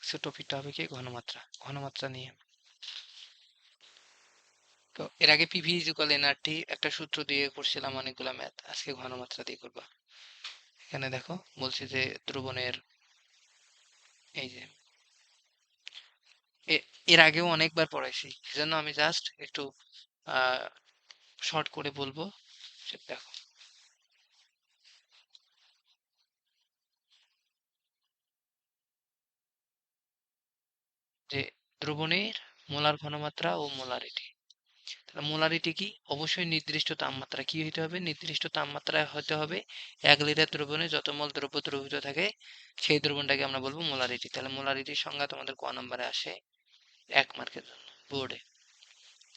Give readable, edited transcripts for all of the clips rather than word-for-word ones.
আজকে টপিকটা হবে কি ঘনমাত্রা, ঘনমাত্রা নিয়ে। তো এর আগে পিভি ইকুয়াল এনআরটি একটা সূত্র দিয়ে করছিলাম অনেকগুলা ম্যাথ, আজকে ঘনমাত্রা দিয়ে করবা। এখানে দেখো বলছে যে দ্রবণের এই যে এর আগেও অনেকবার পড়াইছি, সেজন্য আমি জাস্ট একটু শর্ট করে বলবো। দেখো যে দ্রবণের মোলার ঘনমাত্রা ও মোলারিটি। তাহলে মোলারিটি কি? অবশ্যই নির্দিষ্ট তাপমাত্রা। কি হইতে হবে? নির্দিষ্ট তাপমাত্রায় হতে হবে। 1 লিটার দ্রবণে যত মোল দ্রব্য দ্রবীভূত থাকে সেই দ্রবণটাকে আমরা বলবো মোলারিটি। তাহলে মোলারিটির সংজ্ঞা তোমাদের ক নম্বরে আসে 1 মার্কের জন্য বোর্ডে,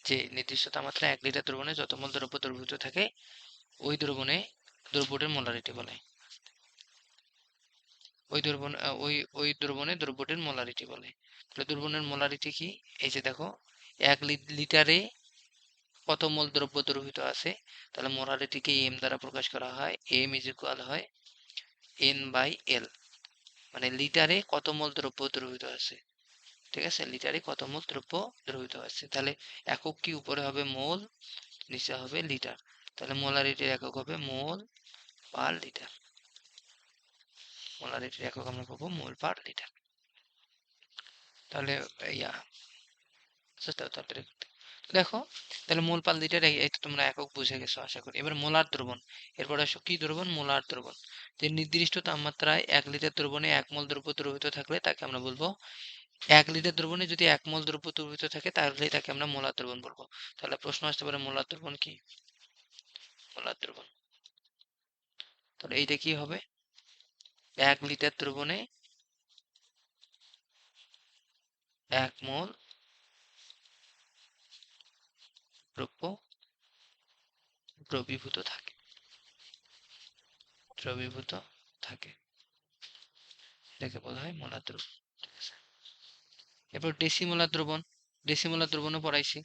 যে নির্দিষ্ট তাপমাত্রায় 1 লিটার দ্রবণে যত মোল দ্রব্য দ্রবীভূত থাকে ওই দ্রবণে দ্রব্যটির মোলারিটি বলে। ওই দ্রবণ ওই দ্রবণে দ্রব্যটির মোলারিটি বলে। তাহলে দ্রবণের মোলারিটি কি? এই যে দেখো 1 লিটারে কত মোল দ্রব্য দ্রবীভূত আছে, তাহলে মোলারিটিকে এম দ্বারা প্রকাশ করা হয়। এম ইজ ইকুয়াল হয় এন বাই এল, মানে লিটারে কত মোল দ্রব্য দ্রবীভূত আছে। ঠিক আছে, লিটারে কত মোল দ্রব্য দ্রবীভূত আছে। তাহলে একক কি? উপরে হবে মোল, নিচে হবে লিটার। তাহলে মোলারিটির একক হবে মোল পার লিটার। মোলারিটির একক আমরা পাবো মোল পার লিটার। তাহলে ইয়া তাড়াতাড়ি দেখো, তাহলে মোল পার লিটার এই তো তোমরা একক বুঝে গেছো আশা করি। এবার মোলার দ্রবণ, এরপর আসো কি দ্রবণ? মোলার দ্রবণ। যে নির্দিষ্ট তাপমাত্রায় 1 লিটার দ্রবণে 1 মোল দ্রব্য দ্রবীভূত থাকলে তাকে আমরা বলবো, 1 লিটার দ্রবণে যদি 1 মোল দ্রব্য দ্রবীভূত থাকে তাহলে তাকে আমরা মোলার দ্রবণ বলবো। তাহলে প্রশ্ন আসতে পারে মোলার দ্রবণ কি? মোলার দ্রবণ, তাহলে এইটা কি হবে? 1 লিটার দ্রবণে 1 মোল দ্রব্য দ্রবীভূত থাকে, দ্রবীভূত থাকে, এটাকে বলা হয় মোলার দ্রবণ। ঠিক আছে, এরপর ডেসিমোলার দ্রবণ। ডেসিমোলার দ্রবণও পড়াইছি,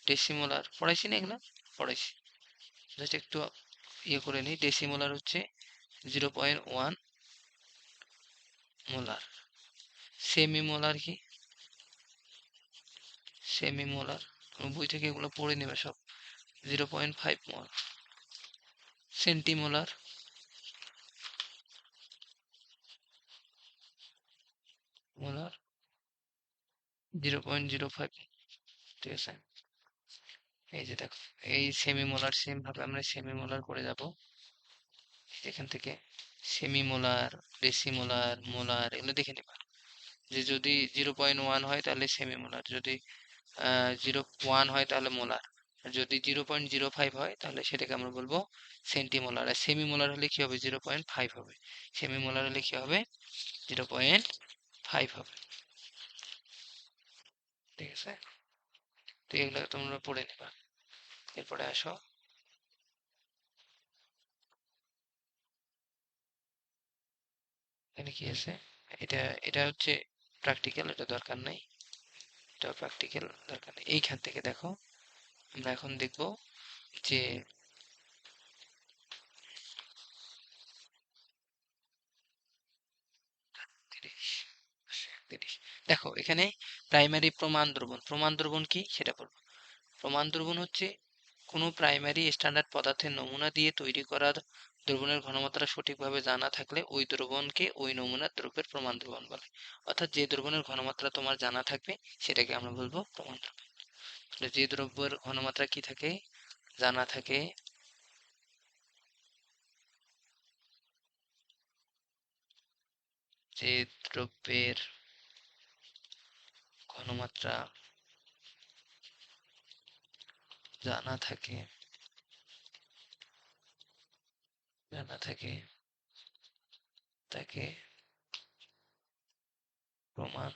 ডেসিমোলার পড়াইছি না এগুলা? পড়াইছি, জাস্ট একটু ইয়ে করে নিই। ডেসিমোলার হচ্ছে 0.1 মোলার। সেমি মোলার কি? সেমি মোলার বই থেকে এগুলো পড়ে নেবে সব। 0.5 মোল। Centimolar, molar 0.05। ঠিক আছে, এই যে দেখো এই সেমি মোলার, সেম ভাবে আমরা সেমি মোলার করে যাব। এখান থেকে সেমি মোলার, ডেসিমোলার, মোলার এগুলো দেখে নিবা। যে যদি 0.1 হয় তাহলে সেমি মোলার, যদি 0.1 হয় তাহলে মোলার, আর যদি 0.05 হয় তাহলে সেটাকে আমরা বলবো সেন্টিমোলার। আর সেমি মোলার হলে কি হবে? 0.5 হবে। সেমি মোলার হলে কি হবে? 0.5 হবে। ঠিক আছে, তো এগুলো তোমরা পড়ে নিবা। এরপরে আসো, এখানে কি আছে? এটা এটা হচ্ছে প্র্যাকটিক্যাল, এটা দরকার নাই। এটা প্র্যাকটিক্যাল দরকার নেই। এইখান থেকে দেখো আমরা এখন দেখব যে দেখো এখানে প্রাইমারি প্রমাণ দ্রবণ। প্রমাণ দ্রবণ কি সেটা বলবো। প্রমাণ দ্রবণ হচ্ছে কোনো প্রাইমারি স্ট্যান্ডার্ড পদার্থের নমুনা দিয়ে তৈরি করা দ্রবণের ঘনমাত্রা সঠিকভাবে জানা থাকলে ওই দ্রবণকে ওই নমুনার দ্রব্যের প্রমাণ দ্রবণ বলে। অর্থাৎ যে দ্রবণের ঘনমাত্রা তোমার জানা থাকবে সেটাকে আমরা বলবো প্রমাণ দ্রবণ। যে দ্রব্যের ঘনমাত্রা কি থাকে? জানা থাকে, যে দ্রব্যের ঘনমাত্রা জানা থাকে, জানা থাকে তাকে প্রমাণ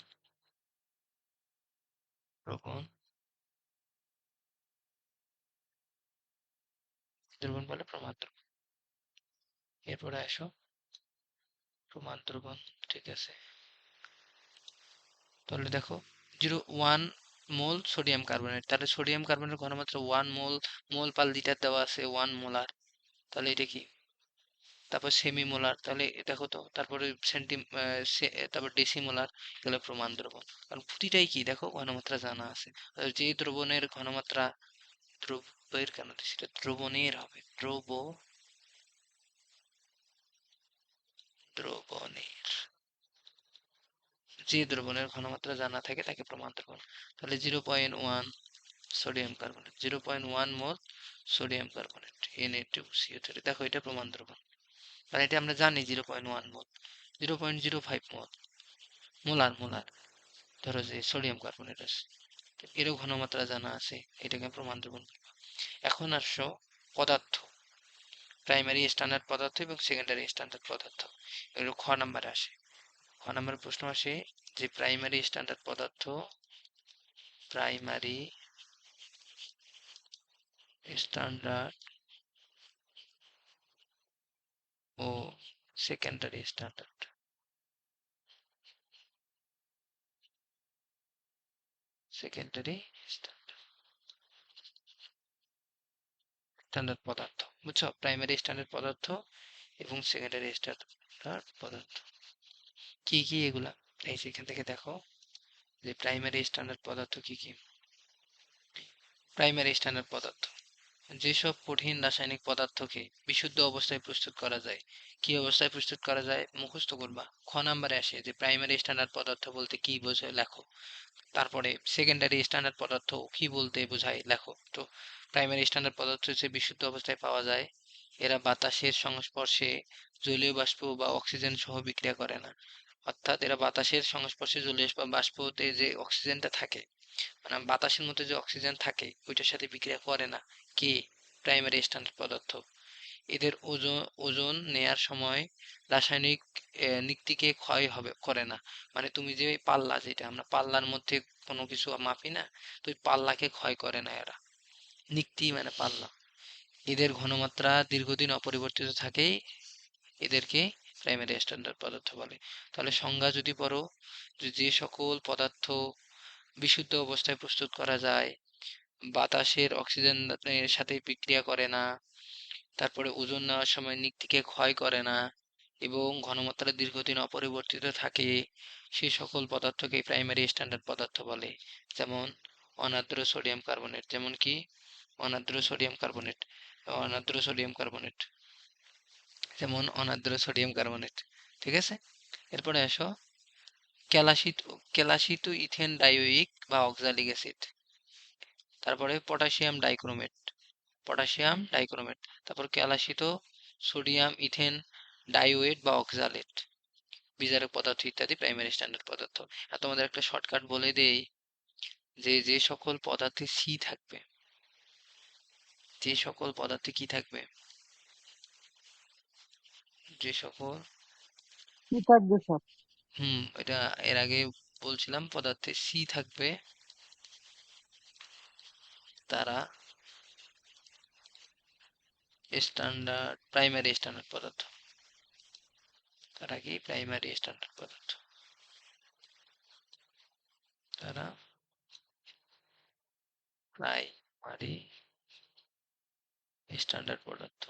দ্রবণ দ্রবণ বলে, প্রমাণ দ্রবণ। এরপরে আসো প্রমাণ দ্রবণ। ঠিক আছে, তাহলে দেখো 0.1 মোল সোডিয়াম কার্বনেট, তাহলে সোডিয়াম কার্বনের ঘনমাত্রা 1 মোল, মোল পার লিটার দেওয়া আছে 1 মোলার। তাহলে এটা কি? তারপর সেমিমোলার, তাহলে দেখো তো, তারপরে তারপর ডেসিমোলার, এগুলো প্রমাণ দ্রবণ। কারণ প্রতিটাই কি দেখো ঘনমাত্রা জানা আছে। যে দ্রবণের ঘনমাত্রা, দ্রব্যের কেন সেটা দ্রবণের হবে, দ্রবণের, যে দ্রবণের ঘনমাত্রা জানা থাকে তাকে প্রমাণ দ্রবণ। তাহলে 0.1 সোডিয়াম কার্বনেট, 0.1 মোল সোডিয়াম কার্বনেট, Na2CO3, দেখো এটা প্রমাণ দ্রবণ। কারণ এটা আমরা জানি 0.1 মোল, 0.05 মোল, মোলার ধরো যে সোডিয়াম কার্বনেট আছে, এরও ঘনমাত্রা জানা আছে, এটাকে প্রমাণ দ্রবণ। এখন আসো পদার্থ, প্রাইমারি স্ট্যান্ডার্ড পদার্থ এবং সেকেন্ডারি স্ট্যান্ডার্ড পদার্থ, এগুলো খ নাম্বারে আসে। খ নাম্বার প্রশ্ন আসে যে প্রাইমারি স্ট্যান্ডার্ড পদার্থ, প্রাইমারি স্ট্যান্ডার্ড ও সেকেন্ডারি স্ট্যান্ডার্ড, সেকেন্ডারি স্ট্যান্ডার্ড পদার্থ, বুঝছো? প্রাইমারি স্ট্যান্ডার্ড পদার্থ এবং সেকেন্ডারি স্ট্যান্ডার্ড পদার্থ কি কি এগুলা, এই সেখান থেকে দেখো যে প্রাইমারি স্ট্যান্ডার্ড পদার্থ কি কি। প্রাইমারি স্ট্যান্ডার্ড পদার্থ যেসব কঠিন রাসায়নিক পদার্থকে বিশুদ্ধ অবস্থায় প্রস্তুত করা যায়। কি অবস্থায় প্রস্তুত করা যায় মুখস্থ করবা। খ নাম্বারে আসে যে প্রাইমারি স্ট্যান্ডার্ড পদার্থ বলতে কি বোঝায় লেখো। তারপরে সেকেন্ডারি স্ট্যান্ডার্ড পদার্থ কি বলতে বোঝায় লেখো। তো প্রাইমারি স্ট্যান্ডার্ড পদার্থ হচ্ছে বিশুদ্ধ অবস্থায় পাওয়া যায়, এরা বাতাসের সংস্পর্শে জলীয় বাষ্প বা অক্সিজেন সহ বিক্রিয়া করে না। অর্থাৎ এরা বাতাসের সংস্পর্শে জলীয় বাষ্পতে যে অক্সিজেনটা থাকে, মানে বাতাসের মধ্যে যে অক্সিজেন থাকে ওইটার সাথে বিক্রিয়া করে না। কি? প্রাইমারি স্ট্যান্ডার্ড পদার্থ। এদের ওজন ওজন নেয়ার সময় রাসায়নিক নিক্তিকে ক্ষয় করে না। মানে তুমি যে পাল্লা, যেটা আমরা পাল্লার মধ্যে কোনো কিছু মাপি না, তো ওই পাল্লাকে ক্ষয় করে না এরা। নিক্তি মানে পাল্লা। এদের ঘনমাত্রা দীর্ঘদিন অপরিবর্তিত থাকে, এদেরকে প্রাইমারি স্ট্যান্ডার্ড পদার্থ বলে। তাহলে সংজ্ঞা যদি পড়ো, যে সকল পদার্থ বিশুদ্ধ অবস্থায় প্রস্তুত করা যায়, বাতাসের অক্সিজেনের সাথে বিক্রিয়া করে না, তারপরে ওজন নেওয়ার সময় নিক্তিকে ক্ষয় করে না এবং ঘনমাত্রা দীর্ঘদিন অপরিবর্তিত থাকে, সে সকল পদার্থকে প্রাইমারি স্ট্যান্ডার্ড পদার্থ বলে। যেমন অনার্দ্র সোডিয়াম কার্বনেট, যেমন কি অনার্দ্র সোডিয়াম কার্বনেট, অনার্দ্র সোডিয়াম কার্বনেট, যেমন অনার্দ্র সোডিয়াম কার্বনেট। ঠিক আছে, এরপরে আসো ক্যালাসিত, ক্যালাসিত ইথেন ডাইওয়িক বা অক্সালিক অ্যাসিড, তারপরে পটাশিয়াম ডাইক্রোমেট, পটাশিয়াম ডাইক্রোমেট, তারপর ক্যালাসিত সোডিয়াম ইথেন ডাইওয়েট বা অক্সালেট, বিজারক পদার্থ ইত্যাদি প্রাইমারি স্ট্যান্ডার্ড পদার্থ। আর তোমাদের একটা শর্টকাট বলে দেই, যে যে সকল পদার্থে সি থাকবে, যে সকল পদার্থে কি থাকবে, যে সকল, কি থাকবে স্যার? এটা এর আগে বলছিলাম, পদার্থে সি থাকবে তারা স্ট্যান্ডার্ড, প্রাইমারি স্ট্যান্ডার্ড পদার্থ, তারা কি প্রাইমারি স্ট্যান্ডার্ড পদার্থ, তারা প্রাইমারি স্ট্যান্ডার্ড পদার্থ।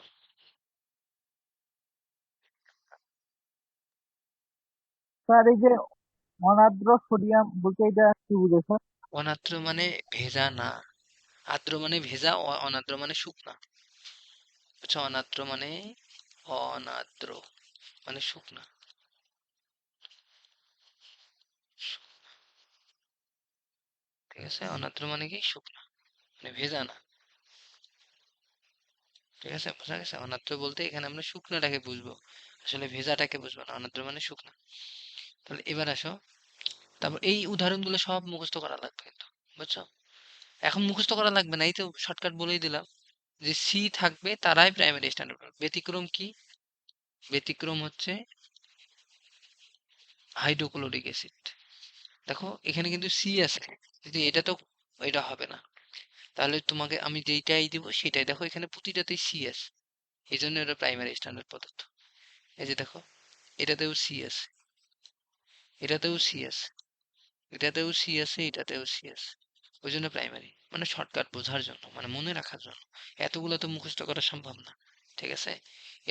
স্যার এই যে অনার্দ্র সোডিয়াম বলতে এটা কি বুঝে স্যার? অনার্দ্র মানে ভেজা না, আর্দ্র মানে ভেজা, অনার্দ্র মানে শুকনা। আচ্ছা, অনার্দ্র মানে, অনার্দ্র মানে শুকনা, ঠিক আছে? অনার্দ্র মানে কি শুকনা, মানে ভেজা না। ঠিক আছে, বোঝা গেছে? অনার্দ্র বলতে এখানে আমরা শুকনাটাকে বুঝবো, আসলে ভেজাটাকে বুঝবো না। অনার্দ্র মানে শুকনা। তাহলে এবার আসো, তারপর এই উদাহরণগুলো সব মুখস্থ করা লাগবে কিন্তু, বুঝছো? এখন মুখস্থ করা লাগবে না, এই তো শর্টকাট বলেই দিলাম যে সি থাকবে তারাই প্রাইমারি স্ট্যান্ডার্ড। ব্যতিক্রম কি? ব্যতিক্রম হচ্ছে হাইড্রোক্লোরিক অ্যাসিড। দেখো এখানে কিন্তু সি আছে, কিন্তু এটা তো, এটা হবে না। তাহলে তোমাকে আমি যেইটাই দিব সেটাই, দেখো এখানে প্রতিটাতেই সি আছে, এই জন্য এটা প্রাইমারি স্ট্যান্ডার্ড পদার্থ। এই যে দেখো, এটাতেও সি আছে, এটাতেও সি আছে, এটাতেও সি আছে, এটাতেও সি আছে, ওই জন্য প্রাইমারি। মানে শর্টকাট বোঝার জন্য, মানে মনে রাখার জন্য। এতগুলো তো মুখস্থ করা সম্ভব না। ঠিক আছে?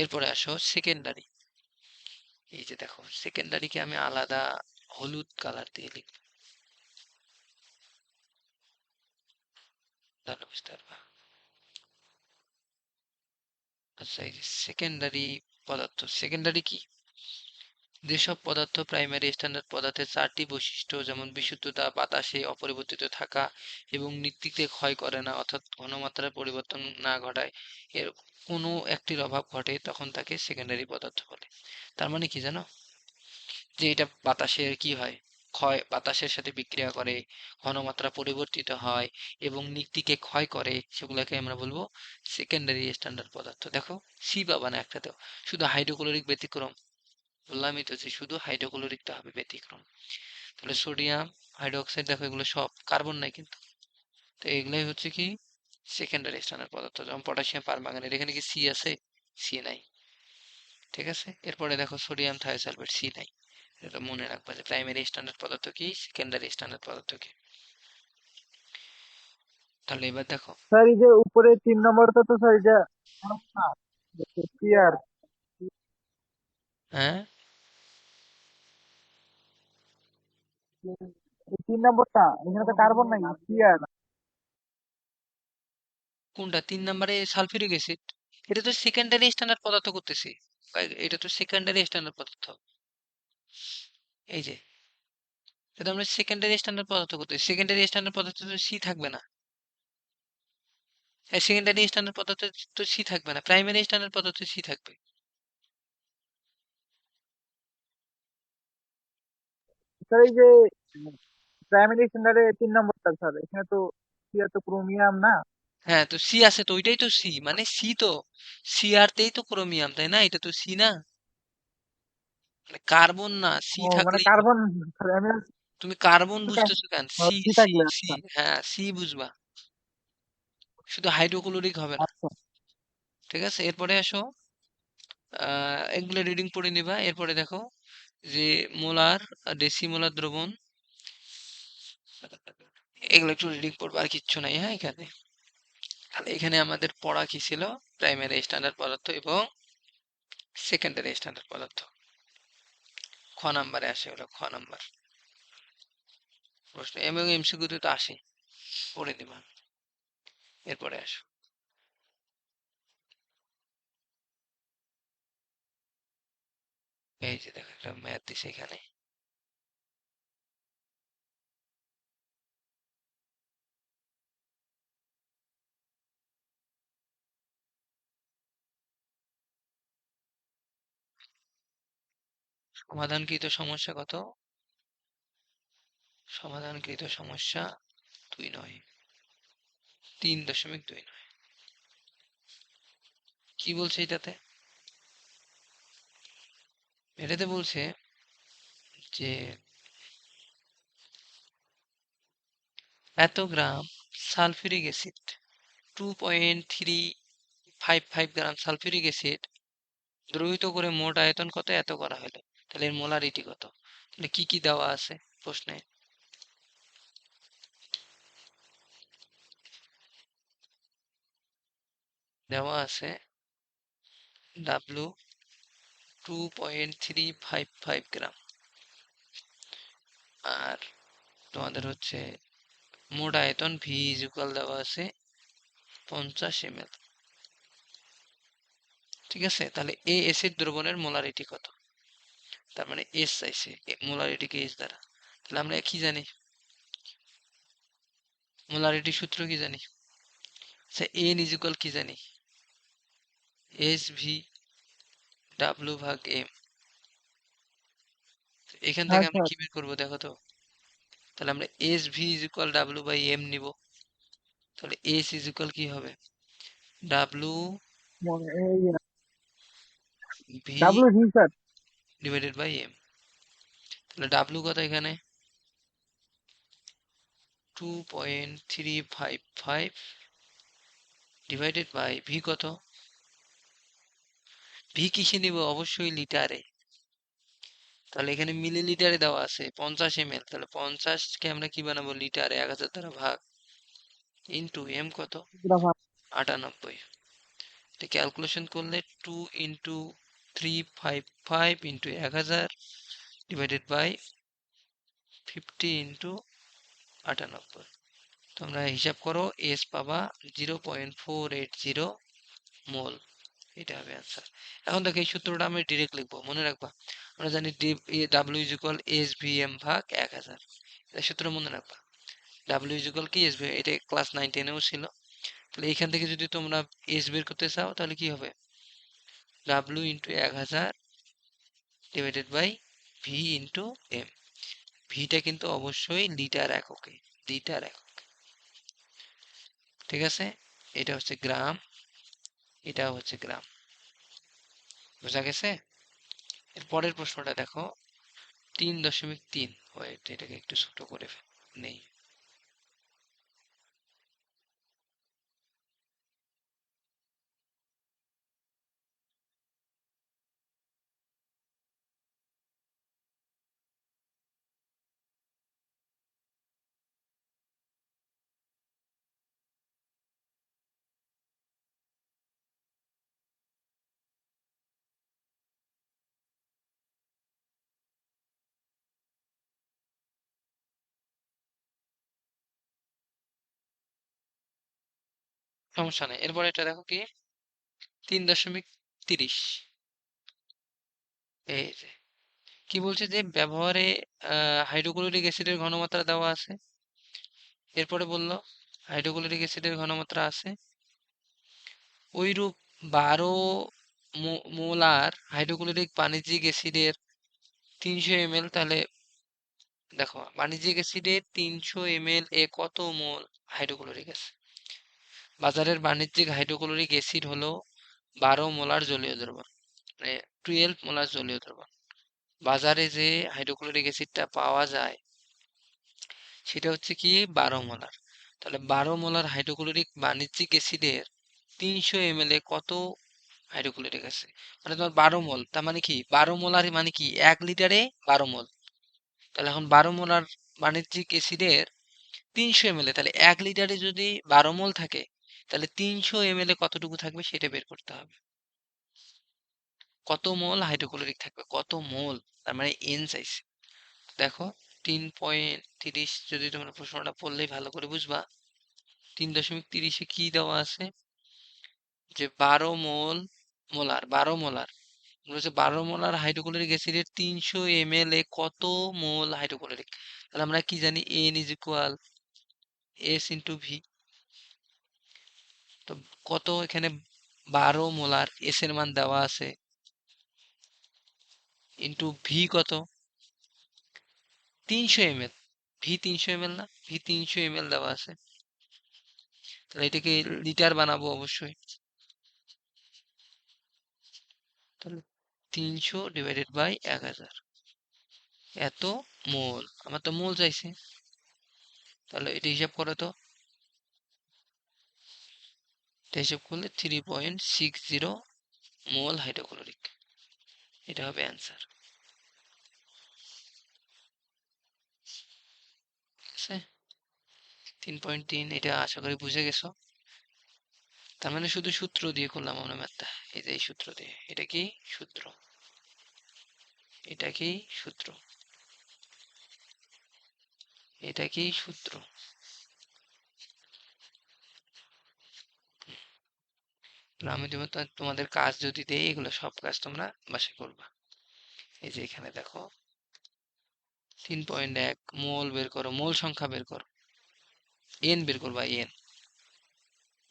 এরপরে আসো সেকেন্ডারি। এই যে দেখো সেকেন্ডারিকে আমি আলাদা হলুদ কালার দিয়ে লিখব, তাহলে বুঝতে পারবা। আচ্ছা, এই যে সেকেন্ডারি পদার্থ, সেকেন্ডারি কি? যেসব পদার্থ প্রাইমারি স্ট্যান্ডার্ড পদার্থের চারটি বৈশিষ্ট্য যেমন বিশুদ্ধতা, বাতাসে অপরিবর্তিত থাকা এবং নিত্যিতে ক্ষয় করে না অর্থাৎ ঘনমাত্রার পরিবর্তন না ঘটায়, এর কোনো একটির অভাব ঘটে, তখন তাকে সেকেন্ডারি পদার্থ বলে। তার মানে কি জানো? যে এটা বাতাসের কি হয়, ক্ষয়, বাতাসের সাথে বিক্রিয়া করে, ঘনমাত্রা পরিবর্তিত হয় এবং নিক্তিকে ক্ষয় করে, সেগুলোকে আমরা বলবো সেকেন্ডারি স্ট্যান্ডার্ড পদার্থ। দেখো সি পাবা না একটাতেও, শুধু হাইড্রোক্লোরিক ব্যতিক্রম। বললামই তো যে শুধু হাইড্রোক্লোরিকটা হবে ব্যতিক্রম। তাহলে সোডিয়াম হাইড্রোক্সাইড, দেখো এগুলো সব কার্বন নাই কিন্তু, তো এগুলাই হচ্ছে কি সেকেন্ডারি স্ট্যান্ডার্ড পদার্থ। যেমন পটাশিয়াম পারম্যাঙ্গানেট, এখানে কি সি আছে? সি নাই। ঠিক আছে, এরপরে দেখো সোডিয়াম থায়োসালফেট, সি নাই। এটা মনে রাখবা যে প্রাইমারি স্ট্যান্ডার্ড পদার্থ কি, সেকেন্ডারি স্ট্যান্ডার্ড পদার্থ কি। তাহলে এবার দেখো, স্যার এই যে উপরে 3 নম্বরটা তো স্যার এটা সিআর, হ্যাঁ 3 নম্বরটা এখানে তো কার্বন নাই, সিআর। কোনটা 3 নম্বরে? Sulphuric acid. এটা তো সেকেন্ডারি স্ট্যান্ডার্ড পদার্থ করতেছি, এটা তো সেকেন্ডারি স্ট্যান্ডার্ড পদার্থ। এই যে এটা আমরা সেকেন্ডারি স্ট্যান্ডার্ড পদার্থ করতেছি, সেকেন্ডারি স্ট্যান্ডার্ড পদার্থ তো সি থাকবে না। সেকেন্ডারি স্ট্যান্ডার্ড পদার্থ তো সি থাকবে না, প্রাইমারি স্ট্যান্ডার্ড পদার্থ সি থাকবে। স্যার এই যে প্রাইমারি স্ট্যান্ডার্ডে 3 নম্বরটা স্যার, এখানে তো সিআর তো ক্রোমিয়াম না। হ্যাঁ, তো সি আছে তো, ওইটাই তো সি, মানে সি তো, সি আর তেই তো ক্রোমিয়াম, তাই না? এটা তো সি না, মানে কার্বন না, সি ও মানে থাকলেই হবে। কার্বন, আমি তুমি কার্বন বুঝতেছো কেন? সি সি সি থাকলে সি, আচ্ছা। হ্যাঁ সি বুঝবা, শুধু হাইড্রোক্লোরিক হবে না। আচ্ছা ঠিক আছে, এরপরে আসো, এগুলো রিডিং পড়ে নিবা। এরপরে দেখো যে মোলার, ডেসিমোলার দ্রবণ, এগুলো একটু রিডিং পড়বা, আর কিচ্ছু নাই হ্যাঁ এখানে। তাহলে এখানে আমাদের পড়া কি ছিল? প্রাইমারি স্ট্যান্ডার্ড পদার্থ এবং সেকেন্ডারি স্ট্যান্ডার্ড পদার্থ। খ নাম্বারে আসে ওটা, খ নাম্বার প্রশ্ন এবং এমসিকিউতে তো আসে, পড়ে দিবা। এরপরে আসো, এই যে দেখো একটা ম্যাথ দিছে এখানে। সমাধানকৃত সমস্যা কত? সমাধানকৃত সমস্যা 2 নয়, 3.29। কি বলছে এটাতে? এটাতে বলছে যে এত গ্রাম সালফিউরিক অ্যাসিড, 2.355 গ্রাম সালফিউরিক অ্যাসিড দ্রবীভূত করে মোট আয়তন কত এত করা হলো। তাহলে এর মোলারিটি কত? তাহলে কি কি দেওয়া আছে প্রশ্নে? দেওয়া আছে ডাব্লু 2.355 গ্রাম, আর তোমাদের হচ্ছে মোট আয়তন ভি ইজ ইকুয়াল দেওয়া আছে 50 ml। ঠিক আছে, তাহলে এ অ্যাসিড দ্রবণের মোলারিটি কত? তার মানে এস চাইছে, মোলারিটিকে এস দ্বারা। তাহলে আমরা কি জানি, মোলারিটি সূত্র কি জানি? আচ্ছা, এন ইজ ইকুয়াল কি জানি? এস ভি ডাব্লু ভাগ এম। এখান থেকে আমরা আচ্ছা কি বের করবো দেখো তো? তাহলে আমরা S V is equal W by M নিব। তাহলে এস ইজ ইকুয়াল কি হবে? W V W G sir. Divided by M. তাহলে ডাব্লু কত এখানে? 2.355 ডিভাইডেড বাই ভি কত? ভি কিসে নিব? অবশ্যই লিটারে। তাহলে এখানে মিলিলিটারে দেওয়া আছে 50 ml, তাহলে 50কে আমরা কি বানাবো? লিটারে 1000 দ্বারা ভাগ, ইন্টু এম কত? 98। তো ক্যালকুলেশন করলে 2 × 355 × 1000 ডিভাইডেড বাই 50 × 98। তোমরা হিসাব করো, এস পাবা 0.480 মোল। এটা হবে অ্যান্সার। এখন দেখো এই সূত্রটা আমি ডিরেক্ট লিখবো, মনে রাখবা। আমরা জানি W is equal S V M ভাগ 1000। এটা সূত্র মনে রাখবা। ডাব্লিউ ইজ ইকুয়াল কি এস ভি, এটা ক্লাস 9-10-এও ছিল। তাহলে এখান থেকে যদি তোমরা এস বের করতে চাও তাহলে কি হবে, W into 1000 divided by V into M. ভিটা কিন্তু অবশ্যই লিটার এককে, লিটার একক। ঠিক আছে, এটা হচ্ছে গ্রাম, এটাও হচ্ছে গ্রাম। বোঝা গেছে? এর পরের প্রশ্নটা দেখো, 3.3। ওয়েট, এটাকে একটু ছোট করে নেই। সমস্যা নেই। এরপর এটা দেখো কি 3.30। এই যে কি বলছে, যে ব্যবহারে হাইড্রোক্লোরিক অ্যাসিডের ঘনমাত্রা দেওয়া আছে। এরপরে বলল হাইড্রোক্লোরিক অ্যাসিডের ঘনমাত্রা আছে ওইরূপ 12 মোলার হাইড্রোক্লোরিক বাণিজ্যিক অ্যাসিডের 300 ml। তাহলে দেখো বাণিজ্যিক অ্যাসিডের 300 ml এ কত মোল হাইড্রোক্লোরিক অ্যাসিড। বাজারের বাণিজ্যিক হাইড্রোক্লোরিক অ্যাসিড হলো 12 মোলার জলীয় দ্রবণ, মানে 12 মোলার জলীয় দ্রবণ। বাজারে যে হাইড্রোক্লোরিক অ্যাসিডটা পাওয়া যায় সেটা হচ্ছে কি 12 মোলার। তাহলে 12 মোলার হাইড্রোক্লোরিক বাণিজ্যিক অ্যাসিডের 300 ml এ কত হাইড্রোক্লোরিক অ্যাসিড, মানে তোমার 12 মোল। তার মানে কি 12 মোলার মানে কি 1 লিটারে 12 মোল। তাহলে এখন 12 মোলার বাণিজ্যিক অ্যাসিডের 300 ml, তাহলে 1 লিটারে যদি 12 মোল থাকে তাহলে 300 ml এ কতটুকু থাকবে সেটা বের করতে হবে। কত মোল হাইড্রোক্লোরিক থাকবে, কত মোল, তার মানে এন চাইছে। দেখো 3.30 যদি তোমরা প্রশ্নটা পড়লেই ভালো করে বুঝবা। 3.30-এ কি দেওয়া আছে, যে 12 মোল, মোলার 12 মোলার বলেছে 12 মোলার হাইড্রোক্লোরিক অ্যাসিডের 300 ml এ কত মোল হাইড্রোক্লোরিক। তাহলে আমরা কি জানি, N is equal S into V. তো কত এখানে 12 মোলার, এস এর মান দেওয়া আছে, ইন্টু ভি কত 300 ml। ভি 300 ml না, ভি 300 ml দেওয়া আছে। তাহলে এটাকে লিটার বানাবো অবশ্যই। তাহলে 300 ডিভাইডেড বাই 1000, এত মোল। আমার তো মোল চাইছে, তাহলে এটা হিসাব করো তো। এটা হিসাব করলে 3.60 মোল হাইড্রোক্লোরিক, এটা হবে অ্যান্সার। ঠিক আছে, 3.3 এটা আশা করি বুঝে গেছো। তার মানে শুধু সূত্র দিয়ে করলাম আমরা ম্যাথটা। এই যে এই সূত্র দিয়ে, এটা কি সূত্র, এটা কি সূত্র, এটা কি সূত্র। আমি তোমাদের কাজ যদি দেই, এগুলো সব কাজ তোমরা বাসায় করবা। এই যে এখানে দেখো 3.1 মোল বের করো, মোল সংখ্যা বের করো, এন বের করবা, এন।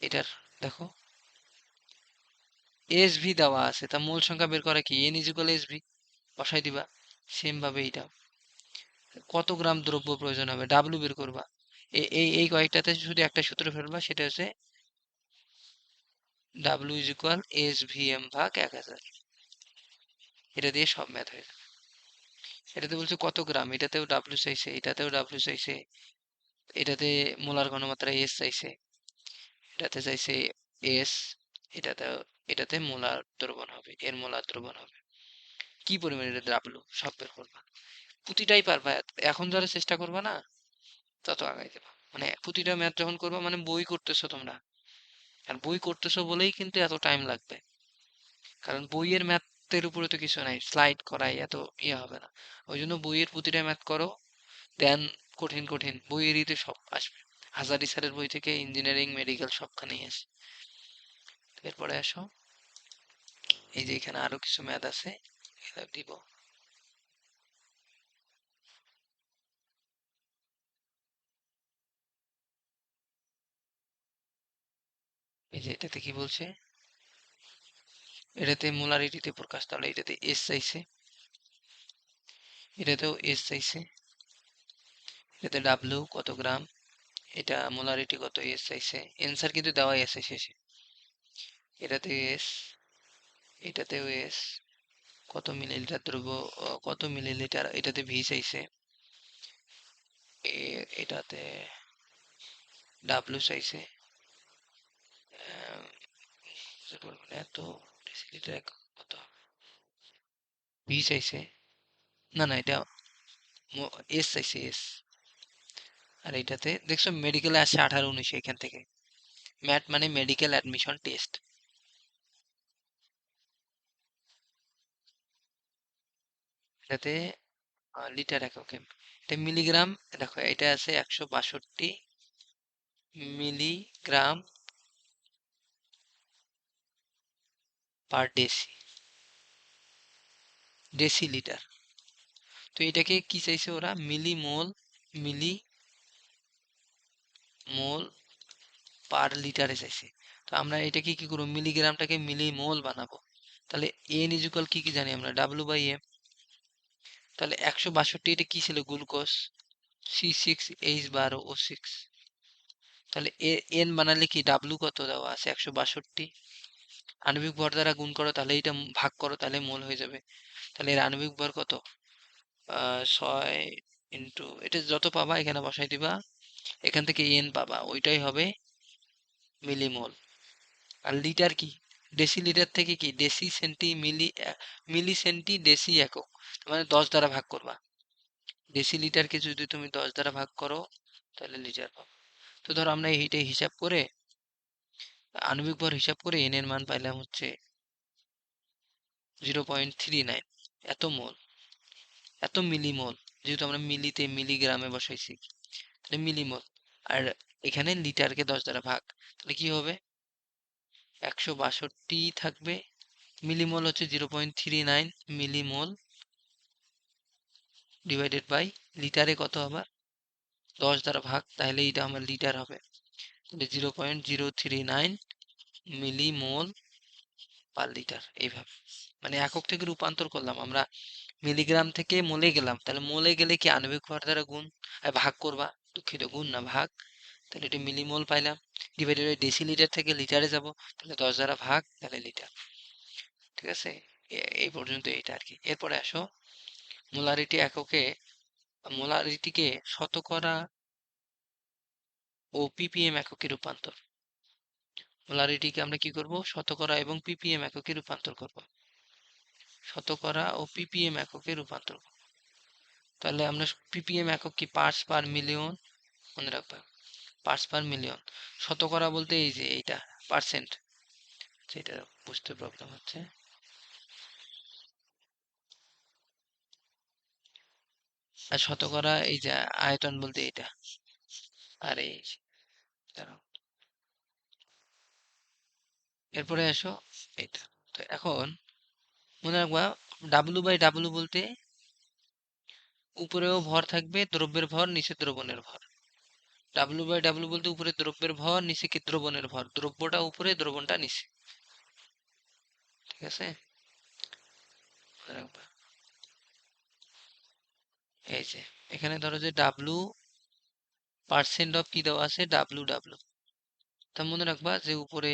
এটার দেখো এস ভি দেওয়া আছে, তা মোল সংখ্যা বের করা কি, N is equal S V, বসাই দিবা। সেম ভাবে এটা কত গ্রাম দ্রব্য প্রয়োজন হবে, ডাব্লিউ বের করবা। এই কয়েকটাতে শুধু একটা সূত্র ফেলবা, সেটা হচ্ছে W is equal S V M ভাগ 1000। এটা দিয়ে সব ম্যাথ হয়ে যাবে। এটাতে বলছে কত গ্রাম, এটাতেও ডাব্লিউ চাইছে, এটাতেও ডাব্লিউ চাইছে, এটাতে মোলার ঘনমাত্রা এস চাইছে, এটাতে চাইছে এস, এটাতেও, এটাতে মোলার দ্রবণ হবে, এর মোলার দ্রবণ হবে কি পরিমাণে, এটা ডাব্লিউ সব বের করবা। প্রতিটাই পারবা, এখন যারা চেষ্টা করবা না তত আগাই দেবা। মানে প্রতিটা ম্যাথ যখন করবা, মানে বই করতেছো তোমরা, আর বই করতেছো বলেই কিন্তু এত টাইম লাগবে, কারণ বইয়ের ম্যাথের উপরে তো কিছু নাই, স্লাইড করাই এত ইয়ে হবে না। ওই জন্য বইয়ের প্রতিটা ম্যাথ করো, দেন কঠিন কঠিন বইয়েরই তো সব আসবে। হাজারি স্যারের বই থেকে ইঞ্জিনিয়ারিং মেডিকেল সবখানেই আসে। এরপরে আসো, এই যে এখানে আরো কিছু ম্যাথ আছে, এগুলো দিব। এই যে এটাতে কি বলছে, এটাতে মোলারিটিতে প্রকাশ, তাহলে এটাতে এস চাইছে, এটাতেও এস চাইছে, এটাতে ডাব্লিউ কত গ্রাম, এটা মোলারিটি কত এস চাইছে, এনসার কিন্তু দেওয়াই আছে শেষে। এটাতে এস, এটাতেও এস, কত মিলিলিটার দ্রব্য, কত মিলিলিটার, এটাতে ভি চাইছে, এটাতে ডাব্লিউ চাইছে, বুঝতে পারবো না এত ডেসিলিটার কত, ভি চাইছে, না না এটা এস চাইছে এস। আর এটাতে দেখছো মেডিকেলে আসছে 18-19 এখান থেকে, ম্যাট মানে মেডিকেল অ্যাডমিশন টেস্ট। এটাতে লিটার এককে, এটা মিলিগ্রাম, দেখো এটা আছে 162 মিলিগ্রাম পার ডেসিলিটার। তো এটাকে কি চাইছে ওরা, মিলিমোল, মিলি মোল পার লিটারে চাইছে। তো আমরা এটাকে কি করবো, মিলিগ্রামটাকে মিলিমোল বানাবো। তাহলে এন ইজুকাল কি কি জানি আমরা, ডাব্লিউ/এম। তাহলে 162, এটা কি ছিল, গ্লুকোজ, C6H12O6। তাহলে এন বানালে কি, ডাব্লিউ কত দেওয়া আছে 162, আণবিক ভর দ্বারা গুণ করো, তাহলে এটা ভাগ করো, তাহলে মোল হয়ে যাবে। তাহলে এর আণবিক ভর কত, 6 ইন্টু এটা যত পাবা এখানে বসাই দিবা, এখান থেকে এন পাবা, ওইটাই হবে মিলিমোল। আর লিটার কি, ডেসিলিটার থেকে কি, ডেসি সেন্টি মিলি, মিলি সেন্টি ডেসি একক, মানে 10 দ্বারা ভাগ করবা। ডেসিলিটারকে যদি তুমি 10 দ্বারা ভাগ করো তাহলে লিটার পাবো। তো ধরো আমরা এইটাই হিসাব করে, আণবিক ভর হিসাব করে এন এর মান পাইলাম হচ্ছে 0.39, এত মোল, এত মিলিমোল, যেহেতু আমরা মিলিতে মিলিগ্রামে বসাইছি, তাহলে মিলিমোল। আর এখানে লিটারকে 10 দ্বারা ভাগ, তাহলে কি হবে, 162 থাকবে, মিলিমোল হচ্ছে 0.39 মিলিমোল, ডিভাইডেড বাই লিটারে কত আবার 10 দ্বারা ভাগ, তাহলে এটা আমার লিটার হবে। তাহলে 0.039 মিলিমোল পার লিটার, এইভাবে মানে একক থেকে রূপান্তর করলাম আমরা, মিলিগ্রাম থেকে মোলে গেলাম, তাহলে মোলে গেলে কি আণবিক ভর দ্বারা গুণ, ভাগ করবা, দুঃখিত গুণ না ভাগ, তাহলে এটা মিলিমোল পাইলাম, ডিভাইডেড বাই ডেসিলিটার থেকে লিটারে যাব, তাহলে 10 দ্বারা ভাগ, তাহলে লিটার। ঠিক আছে, এই পর্যন্ত এইটা আর কি। এরপরে আসো মোলারিটি এককে, মোলারিটিকে শতকরা ও পিপিএম এককে রূপান্তর, মোলারিটিকে আমরা কি করব, শতকরা এবং পিপিএম এককে রূপান্তর করব, শতকরা ও পিপিএম এককে রূপান্তর করব। তাহলে আমরা পিপিএম একক কি, পার্টস পার মিলিয়ন, মনে রাখবা, পার্টস পার মিলিয়ন। শতকরা বলতে এই যে এইটা পার্সেন্ট, যেটা বুঝতে প্রবলেম হচ্ছে। আর শতকরা এই যে আয়তন বলতে এটা, আর এই দাঁড়াও, এরপরে আসো এটা। তো এখন মনে রাখবা, ডাব্লু/ডাব্লু বলতে উপরেও ভর থাকবে, দ্রব্যের ভর, নিচে দ্রবণের ভর। ডাব্লু/ডাব্লু বলতে উপরে দ্রব্যের ভর, নিচে কি দ্রবণের ভর, দ্রব্যটা উপরে দ্রবণটা নিচে। ঠিক আছে, মনে রাখবা। এই যে এখানে ধরো যে ডাব্লু পার্সেন্ট অফ কি দেওয়া আছে, ডাব্লু। তা মনে রাখবা যে উপরে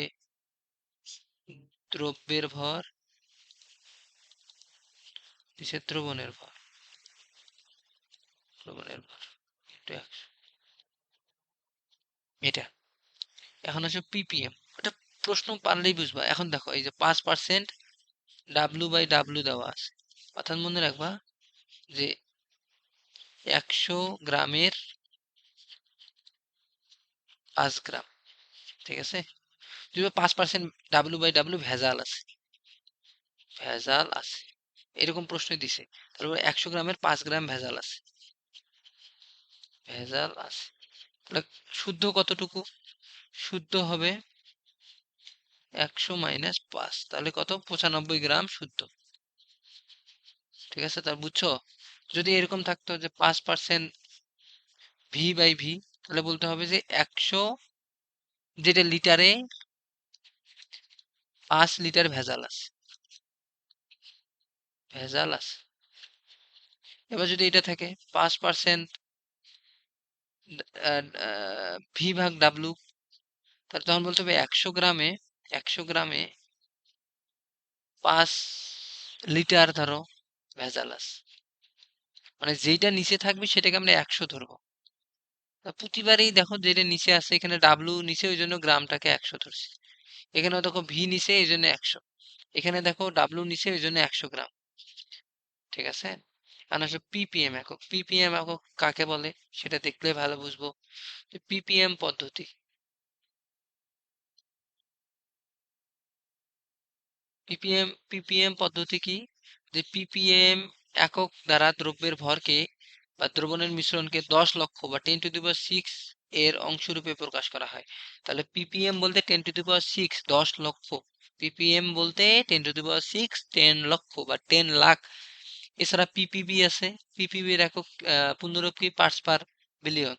দ্রব্যের ভর, নিচে দ্রবণের ভর into 100, এটা। এখন আসে পিপিএম, ওটা প্রশ্ন পারলেই বুঝবা। এখন দেখো এই যে 5% ডাব্লু/ডাব্লু দেওয়া আছে, অর্থাৎ মনে রাখবা যে 100 গ্রামের 5 গ্রাম। ঠিক আছে, যদি 5% W/W ভেজাল আছে, ভেজাল আছে, এরকম প্রশ্ন দিছে, তারপর 100 গ্রামের 5 গ্রাম ভেজাল আছে, ভেজাল আছে, তাহলে শুদ্ধ কতটুকু? শুদ্ধ হবে 100 মাইনাস 5, তাহলে কত? 95 গ্রাম শুদ্ধ। ঠিক আছে, তা বুঝছো? যদি এরকম থাকতো যে 5% V/V, তাহলে বলতে হবে যে 100, যেটা লিটারে 5 লিটার ভেজাল আছে, ভেজাল আছে। এবার যদি এটা থাকে 5% V/W, তাহলে তখন বলতে হবে 100 গ্রামে 5 লিটার ধরো ভেজাল আছে, মানে যেটা নিচে থাকবে সেটাকে আমরা 100 ধরবো। প্রতিবারেই দেখো যেটা নিচে আছে, এখানে ডাব্লু নিচে ওই জন্য গ্রামটাকে 100 ধরছি, এখানেও দেখো ভি নিচে এই জন্য 100, এখানে দেখো ডাব্লু নিচে ওই জন্য 100 গ্রাম। ঠিক আছে, আর আসলে পিপিএম একক, পিপিএম একক কাকে বলে সেটা দেখলে ভালো বুঝবো। পিপিএম পদ্ধতি, পিপিএম পদ্ধতি কি? যে পিপিএম একক দ্বারা দ্রব্যের ভরকে বা দ্রবণের মিশ্রণকে 10 লক্ষ বা 10⁶ এর অংশরূপে প্রকাশ করা হয়। তাহলে পিপিএম বলতে 10⁶, 10 লক্ষ, পিপিএম বলতে 10⁶, 10 লক্ষ বা 10 লাখ। এছাড়া পিপিবি আছে, পিপিবির একক পূর্ণরূপ কি? Parts per billion.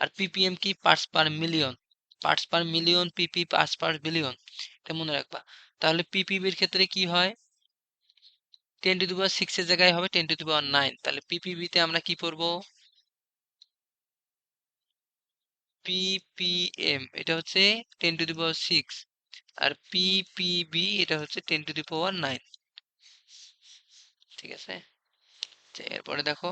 আর পিপিএম কি? Parts per million, parts per million, PP parts per billion, এটা মনে রাখবা। তাহলে পিপিবির ক্ষেত্রে কি হয়? 10⁶ এর জায়গায় হবে 10⁹, তাহলে পিপিবিতে আমরা কি পড়বো? পিপিএম এটা হচ্ছে 10⁶, আর পিপিবি এটা হচ্ছে 10⁹। ঠিক আছে, এরপরে দেখো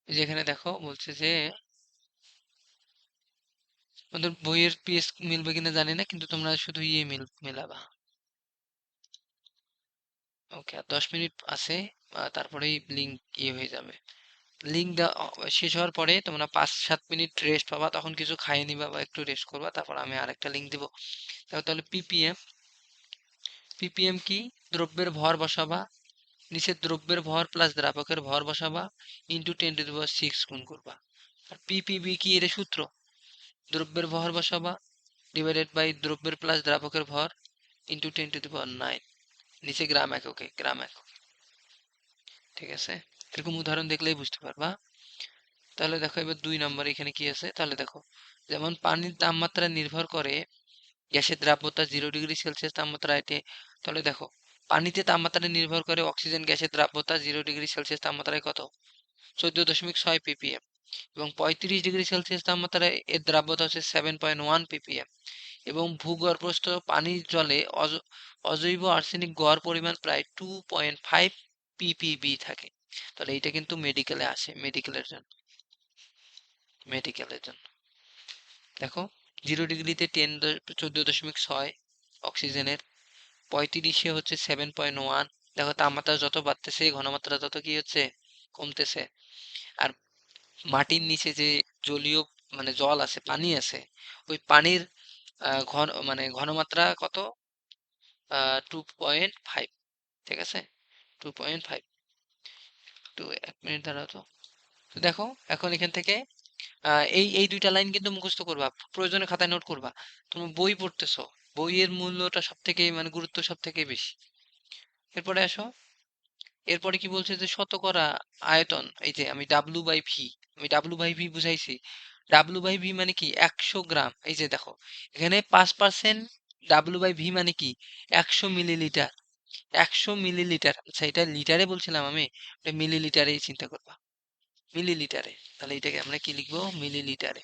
যেখানে দেখো বলছে যে তোমাদের বইয়ের পেজ মিলবে কিনা জানি না, কিন্তু তোমরা শুধু ইয়ে মিলাবা। ওকে, আর 10 মিনিট আছে, তারপরেই লিঙ্ক ইয়ে হয়ে যাবে। লিঙ্ক শেষ হওয়ার পরে তোমরা 5-7 মিনিট রেস্ট পাবা, তখন কিছু খাইয়ে নিবা বা একটু রেস্ট করবা, তারপর আমি আরেকটা লিঙ্ক দিব। তাহলে পিপিএম, পিপিএম কি? দ্রব্যের ভর বসাবা, নিচে দ্রব্যের ভর প্লাস দ্রাবকের ভর বসাবা, ইন্টু 10⁶ গুণ করবা। আর পিপিবি কি? এর সূত্র, দ্রব্যের ভর বসাবা ডিভাইডেড বাই দ্রব্যের প্লাস দ্রাবকের ভর ইন্টু 10⁹, নিচে গ্রাম এককে, গ্রাম একক। ঠিক আছে, এরকম উদাহরণ দেখলেই বুঝতে পারবা। তাহলে দেখো এবার 2 নম্বর এখানে কি আছে, তাহলে দেখো যেমন পানির তাপমাত্রা নির্ভর করে গ্যাসের দ্রাব্যতা 0°C তাপমাত্রায়। তাহলে দেখো পানিতে তাপমাত্রা নির্ভর করে অক্সিজেন গ্যাসের দ্রাব্যতা 0°C তাপমাত্রায় কত? 14.6 ppm, এবং 35°C তাপমাত্রায় এর দ্রাব্যতা হচ্ছে 7.1 ppm, এবং ভূগর্ভস্থ পানির জলে অজৈব আর্সেনিক গড় পরিমাণ প্রায় 2.5 ppb থাকে। তাহলে এইটা কিন্তু মেডিকেলে আসে, মেডিকেলের জন্য দেখো 0°তে 14.6 অক্সিজেনের, 35-এ হচ্ছে 7.1। দেখো তাপমাত্রা যত বাড়তেছে ঘনমাত্রা তত কি হচ্ছে? কমতেছে। আর মাটির নিচে যে জলীয় মানে জল আছে, পানি আছে, ওই পানির ঘন মানে ঘনমাত্রা কত? 2.5। ঠিক আছে, 2.5। তো 1 মিনিট দাঁড়াও তো। তো দেখো এখন এখান থেকে এই এই দুইটা লাইন কিন্তু মুখস্থ করবা, প্রয়োজনে খাতায় নোট করবা। তুমি বই পড়তেছো, বইয়ের মূল্যটা সব থেকে মানে গুরুত্ব সব থেকে বেশি। এরপরে আসো, এরপরে কি বলছে যে শতকরা আয়তন, এই যে আমি W/V, আমি W/V বুঝাইছি। W/V মানে কি? 100 গ্রাম। এই যে দেখো এখানে 5% W/V মানে কি? 100 মিলিলিটার, 100 মিলিলিটার। আচ্ছা এটা লিটারে বলছিলাম আমি, এটা মিলিলিটারেই চিন্তা করবা, মিলিলিটারে। তাহলে এটাকে আমরা কি লিখবো? মিলিলিটারে।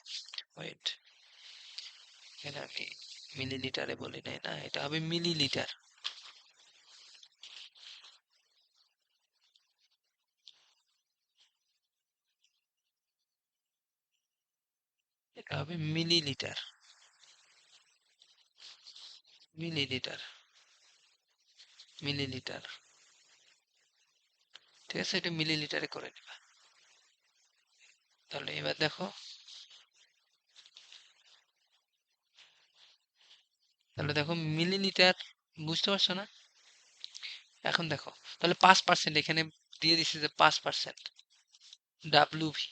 ওয়েট, এখানে আমি মিলিলিটারে বলি নাই, না এটা হবে মিলিলিটার, এটা হবে মিলিলিটার। Millilitre, millilitre. ঠিক আছে, এটা মিলিলিটারে করে নিবা। তাহলে এবার দেখো, মিলিলিটার, বুঝতে পারছো না? এখন দেখো, তাহলে 5% এখানে দিয়ে দিচ্ছে যে 5% ডাব্লিউ ভি।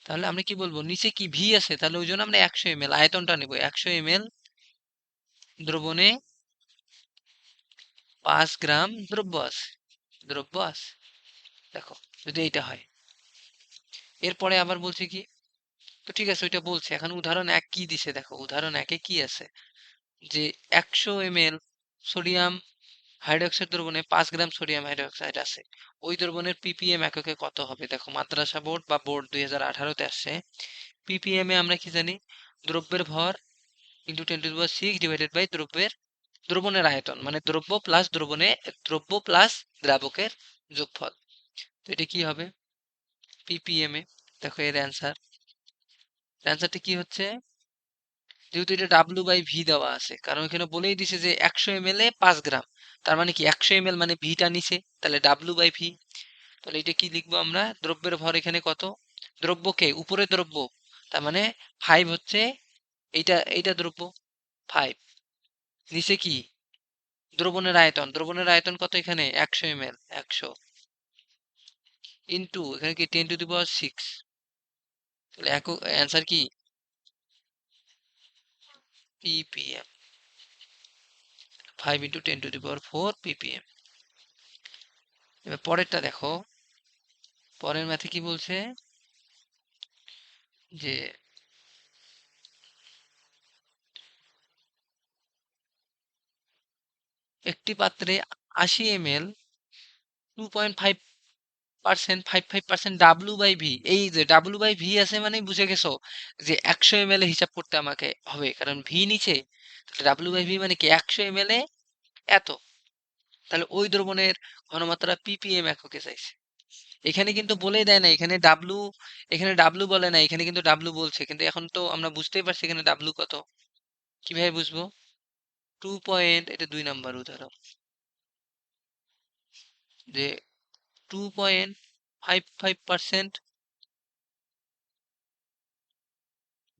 তাহলে আমরা কি বলবো, নিচে কি ভি আছে, তাহলে ওই জন্য আমরা 100 ml আয়তনটা নেব। 100 ml দ্রবণে 5 গ্রাম দ্রব্য আছে। দেখো, যদি এইটা হয়, এরপরে আবার বলছে কি, তো ঠিক আছে ওইটা বলছে। এখন উদাহরণ 1 কি দিছে দেখো, উদাহরণ 1-এ কি আছে, যে 100 ml সোডিয়াম হাইড্রোক্সাইড দ্রবণে 5 গ্রাম সোডিয়াম হাইড্রোক্সাইড আছে। ওই দ্রবণের পিপিএম এককে কত হবে? দেখো, মাদ্রাসা বোর্ড বা বোর্ড 2018-তে আসছে। পিপিএম এ আমরা কি জানি, দ্রব্যের ভর ইন্টু 10⁶ ডিভাইডেড বাই দ্রবণের আয়তন, মানে দ্রব্য প্লাস দ্রাবকের যোগফল। তো এটা কি হবে পিপিএম এ? দেখো এর অ্যান্সারটা কি হচ্ছে, যেহেতু এটা ডাব্লিউ বাই ভি দেওয়া আছে, কারণ এখানে বলেই দিছে যে 100 ml এ 5 গ্রাম, তার মানে কি 100 ml মানে ভিটা নিচে, তাহলে ডাব্লিউ বাই ভি। তাহলে এটা কি লিখবো আমরা, দ্রব্যের ভর এখানে কত, দ্রব্যকে উপরে দ্রব্য, তার মানে 5 হচ্ছে, এইটা দ্রব্য 5, নিচে কি দ্রবণের আয়তন কত, এখানে 100 ml, 100 ইন্টু এখানে কি 10⁶, তাহলে একক অ্যান্সার কি পিপিএম, 5 ইন্টু 10⁴ পিপিএম। এবার পরেরটা দেখো, পরের ম্যাথে কি বলছে, যে একটি পাত্রে 80 ml 2.5%, 55% ডাব্লু বাই ভি। এই যে ডাব্লু বাই ভি আছে মানে বুঝে গেছো যে 100 ml এ হিসাব করতে আমাকে হবে, কারণ ভি নিচে। ডাব্লু বাই ভি মানে কি 100 ml এ এত। তাহলে ওই দ্রবণের ঘনমাত্রা পিপিএম এককে চাইছে। এখানে কিন্তু বলেই দেয় না, এখানে ডাব্লু বলে না, এখানে কিন্তু ডাব্লু বলছে। কিন্তু এখন তো আমরা বুঝতেই পারছি এখানে ডাব্লু কত। কিভাবে বুঝবো, 2 এটা 2 নম্বর উদাহরণ, যে 2.55%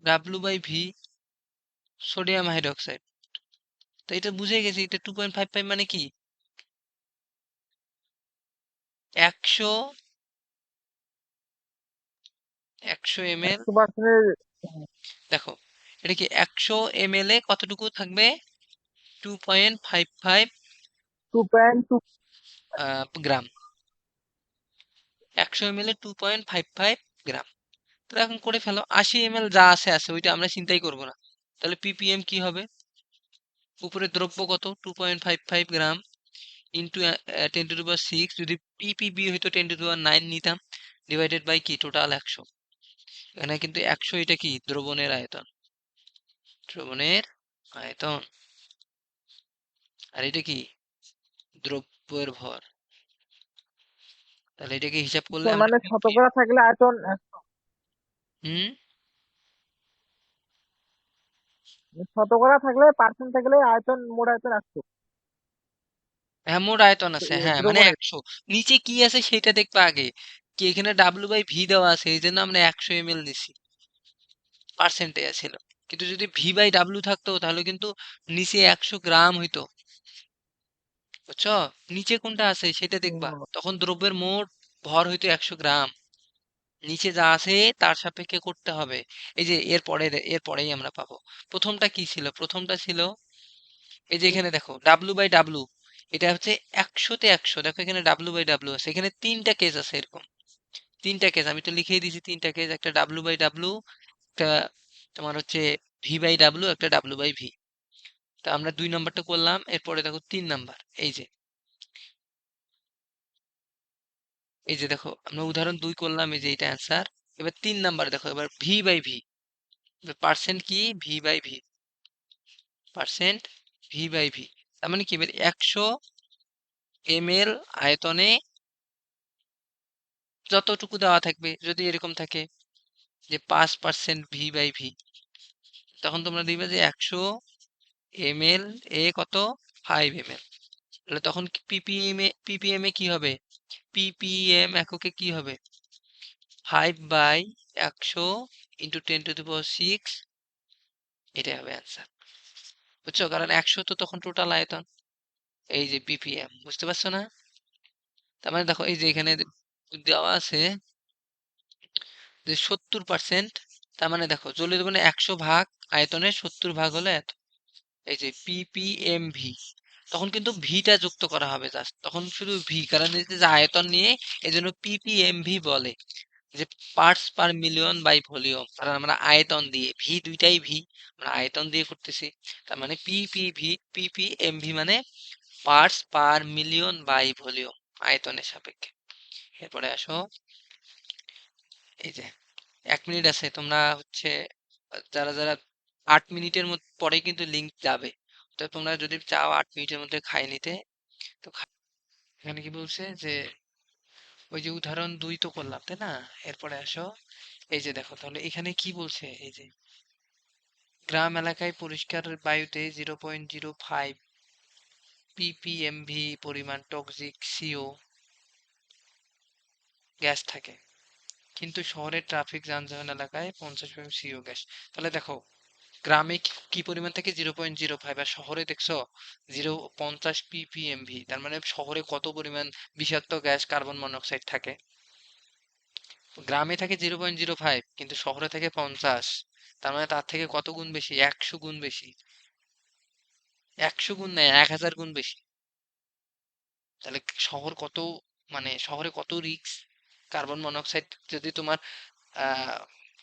W by V sodium hydroxide. তো এটা বুঝে গেছি, এটা 2.55 মানে কি 100 ml। 100%-এর দেখো, এটা কি 100 ml এ কতটুকু থাকবে, 2.55 2.2। গ্রাম। 100 ml এ 2.55 গ্রাম। তো এখন করে ফেলো, 80 ml যা আছে ওইটা আমরা চিন্তাই করব না। তাহলে পিপিএম কি হবে, উপরে দ্রব্য কত 2.55 গ্রাম ইন্টু 10⁶, যদি পিপিবি হইতো 10⁹ নিতাম, ডিভাইডেড বাই কি টোটাল 100। এখানে কিন্তু 100 এটা কি দ্রবণের আয়তন, আর এটা কি দ্রব্যের ভর। তাহলে এটাকে হিসাব করলে আমরা মানে পিপিএম। শতকরা থাকলে আয়তন হুম, শতকরা থাকলে পার্সেন্ট থাকলে আয়তন, মোট আয়তন 100 হ্যাঁ মোট আয়তন আছে, হ্যাঁ মানে দ্রবণের। 100। নিচে কি আছে সেটা দেখবা আগে, কি এখানে ডাব্লিউ বাই ভি দেওয়া আছে, এই জন্য আমরা 100 ml নিছি, পার্সেন্টে ছিল। কিন্তু যদি ভি বাই ডাব্লিউ থাকতো তাহলে কিন্তু নিচে 100 গ্রাম হইতো, বুঝছো? নিচে কোনটা আছে সেটা দেখবা, ও, তখন দ্রব্যের মোট ভর হইতো 100 গ্রাম। নিচে যা আছে তার সাপেক্ষে করতে হবে। এই যে এরপরেই আমরা পাবো। প্রথমটা কি ছিল, প্রথমটা ছিল এই যে এখানে দেখো ডাব্লু বাই ডাব্লু, এটা হচ্ছে 100-তে 100। দেখো এখানে ডাব্লু বাই ডাব্লু আছে, এখানে তিনটা কেস আছে এরকম, তিনটা কেস আমি তো লিখেই দিয়েছি, তিনটা কেস, একটা ডাব্লু বাই ডাব্লু, একটা তোমার হচ্ছে ভি বাই ডাব্লু, একটা ডাব্লু বাই ভি। তা আমরা 2 নম্বরটা করলাম, এরপরে দেখো 3 নাম্বার। এই যে দেখো আমরা উদাহরণ 2 করলাম, এই যে এটা অ্যান্সার। এবার 3 নাম্বার দেখো, এবার ভি বাই ভি, পার্সেন্ট কি V by V, percent V by V. তার মানে কি, এবার 100 ml আয়তনে যতটুকু দেওয়া থাকবে, যদি এরকম থাকে যে 5% ভি বাই ভি, তখন তোমরা দিবে যে 100 ml এ কত 5 ml, তাহলে তখন ppm এ কি হবে, ppm এককে কি হবে 5/100 ইন্টু 10⁶, এটাই হবে অ্যান্সার। বুঝছো, কারণ 100 তো তখন টোটাল আয়তন, এই যে ppm, বুঝতে পারছো না? তার মানে দেখো এই যে এখানে দেওয়া আছে যে 70%, তার মানে দেখো জ্বলে দেবো 100 ভাগ আয়তনে 70 ভাগ হলো এত, এই যে ppmv, তখন কিন্তু ভিটা যুক্ত করা হবে জাস্ট, তখন শুধু ভি, কারণ এই যে আয়তন নিয়ে এই জন্য ppmv বলে যে parts per million by volume, কারণ আমরা আয়তন দিয়ে ভি, দুইটাই ভি, আমরা আয়তন দিয়ে করতেছি, তার মানে ppmv মানে parts per million by volume, আয়তনের সাপেক্ষে। এরপরে আসো, এই যে 1 মিনিট আছে, তোমরা হচ্ছে যারা যারা 8 মিনিটের পরে কিন্তু লিঙ্ক যাবে, তো তোমরা যদি চাও 8 মিনিটের মধ্যে খাই নিতে, তো এখানে কি বলছে যে ওই যে উদাহরণ 2 তো করলাম, তাই না? এরপরে আসো, এই যে দেখো তাহলে এখানে কি বলছে, এই যে গ্রাম এলাকায় পরিষ্কার বায়ুতে 0.05 ppmv পরিমাণ টক্সিক সিও গ্যাস থাকে, কিন্তু শহরের ট্রাফিক যানবাহন এলাকায় 50 সিও গ্যাস। তাহলে দেখো গ্রামে কি পরিমাণ থাকে 0.05, আর শহরে দেখছো 0.50 ppmv, তার মানে শহরে কত পরিমাণ বিষাক্ত গ্যাস কার্বন মনোক্সাইড থাকে। গ্রামে থাকে 0.05 কিন্তু শহরে থাকে 50, তার মানে তার থেকে কত গুণ বেশি, 100 গুণ বেশি, 100 গুণ নেয় 1000 গুণ বেশি। তাহলে শহর কত, মানে শহরে কত রিস্ক, কার্বন মনোক্সাইড যদি তোমার আহ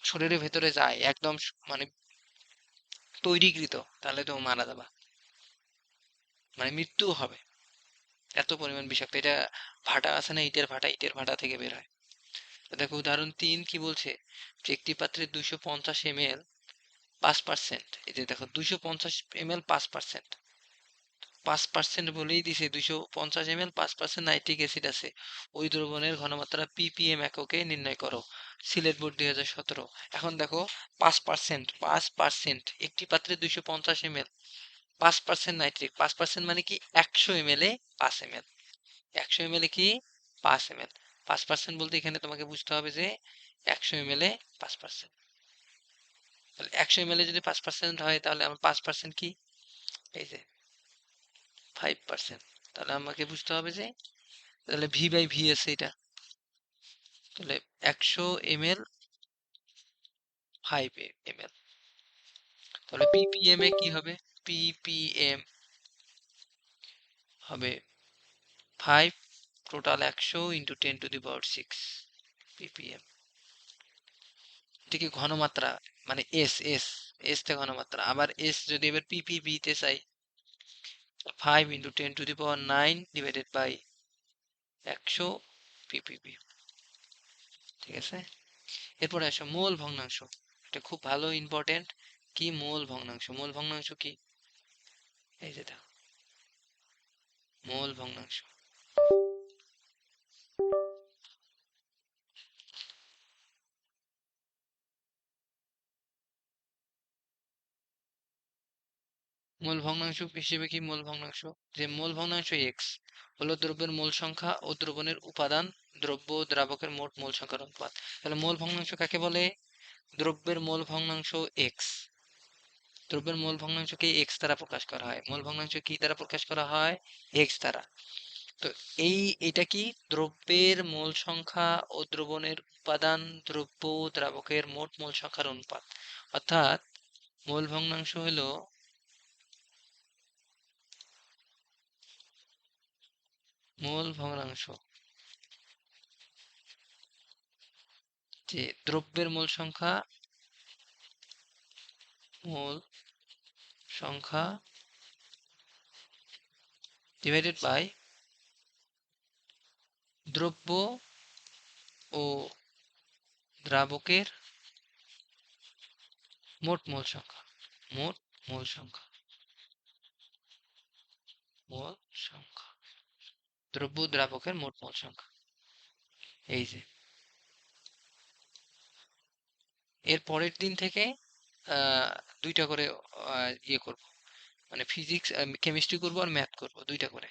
শরীরের ভেতরে যায় একদম মানে তৈরীকৃত, তাহলে তো মারা যাবা, মানে মৃত্যু হবে, এত পরিমাণ বিষাক্ত। এটা ভাটা আছে না, ইটের ভাটা, ইটের ভাটা থেকে বের হয়। তো দেখো উদাহরণ 3 কি বলছে, যে একটি পাত্রে 250 ml 5%, এই যে দেখো 250 ml 5%, 5% বলেই দিছে, 250 ml 5% নাইট্রিক অ্যাসিড আছে, ওই দ্রবণের ঘনমাত্রা ppm এককে নির্ণয় করো, সিলেট বোর্ড 2017। এখন দেখো 5%, একটি পাত্রে 250 ml 5% নাইট্রিক, 5% মানে কি 100 ml এ 5 ml, 100 ml এ কি 5 ml, 5% বলতে এখানে তোমাকে বুঝতে হবে যে 100 ml এ 5%, তাহলে 100 ml এ যদি 5% হয় তাহলে আমার 5% কি, এই যে 5%, তাহলে আমাকে বুঝতে হবে যে তাহলে v/v আছে এটা, তাহলে 100 ml 5 ml, তাহলে ppm এ কি হবে, ppm হবে 5, টোটাল 100 ইন্টু 10⁶ ppm, এটা কি ঘনমাত্রা, মানে এস এস, এস তে ঘনমাত্রা, আবার এস যদি এবার ppv তে চাই, 5 ইন্টু 10⁹ ডিভাইডেড বাই 100 ppb, ঠিক আছে? এরপরে আসো মোল ভগ্নাংশ, এটা খুব ভালো ইম্পর্টেন্ট, কি মোল ভগ্নাংশ, মোল ভগ্নাংশ কি, এই যে দেখো মোল ভগ্নাংশ, মোল ভগ্নাংশ হিসেবে কি মোল ভগ্নাংশ, যে মোল ভগ্নাংশ এক্স হলো দ্রব্যের মোল সংখ্যা ও দ্রবণের উপাদান, দ্রব্য ও দ্রাবকের মোট মোল সংখ্যার অনুপাত। তাহলে মোল ভগ্নাংশ কাকে বলে, দ্রব্যের মোল ভগ্নাংশ এক্স, দ্রব্যের মোল ভগ্নাংশকে এক্স দ্বারা প্রকাশ করা হয়, মোল ভগ্নাংশ কি দ্বারা প্রকাশ করা হয়, এক্স দ্বারা। তো এটা কি দ্রব্যের মোল সংখ্যা ও দ্রবণের উপাদান, দ্রব্য ও দ্রাবকের মোট মোল সংখ্যার অনুপাত, অর্থাৎ মোল ভগ্নাংশ হলো মোল ভগ্নাংশ, যে দ্রব্যের মোল সংখ্যা ডিভাইডেড বাই দ্রব্য ও দ্রাবকের মোট মোল সংখ্যা, মোট মোল সংখ্যা, মোল সংখ্যা, দ্রব্য ও দ্রাবকের মোট মোল সংখ্যা, এই যে এর পরের দিন থেকে আহ 2টা করে ইয়ে করব, মানে ফিজিক্স কেমিস্ট্রি করবো আর ম্যাথ করবো দুইটা করে,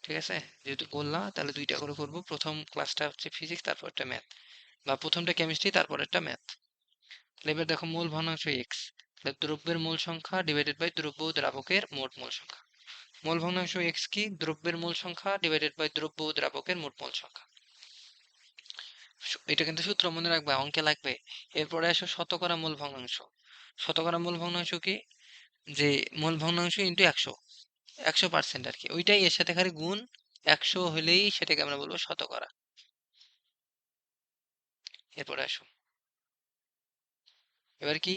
ঠিক আছে? যেহেতু করলাম তাহলে দুইটা করে করবো, প্রথম ক্লাসটা হচ্ছে ফিজিক্স তারপর একটা ম্যাথ, বা প্রথমটা কেমিস্ট্রি তারপর একটা ম্যাথ। তাহলে এবার দেখো মোল ভগ্নাংশ এক্স, তাহলে দ্রব্যের মোল সংখ্যা ডিভাইডেড বাই দ্রব্য ও দ্রাবকের মোট মোল সংখ্যা। মোল ভগ্নাংশ এক্স কি? দ্রব্যের মোল সংখ্যা ডিভাইডেড বাই দ্রব্য ও দ্রাবকের মোট মোল সংখ্যা। এটা কিন্তু সূত্র মনে রাখবে, অঙ্কে লাগবে। এরপরে আসো শতকরা মোল ভগ্নাংশ। শতকরা মোল ভগ্নাংশ কি? যে মোল ভগ্নাংশ ইন্টু 100, 100% আর কি, ওইটাই এর সাথে খালি গুণ 100 হলেই সেটাকে আমরা বলবো শতকরা। এরপরে আসো, এবার কি?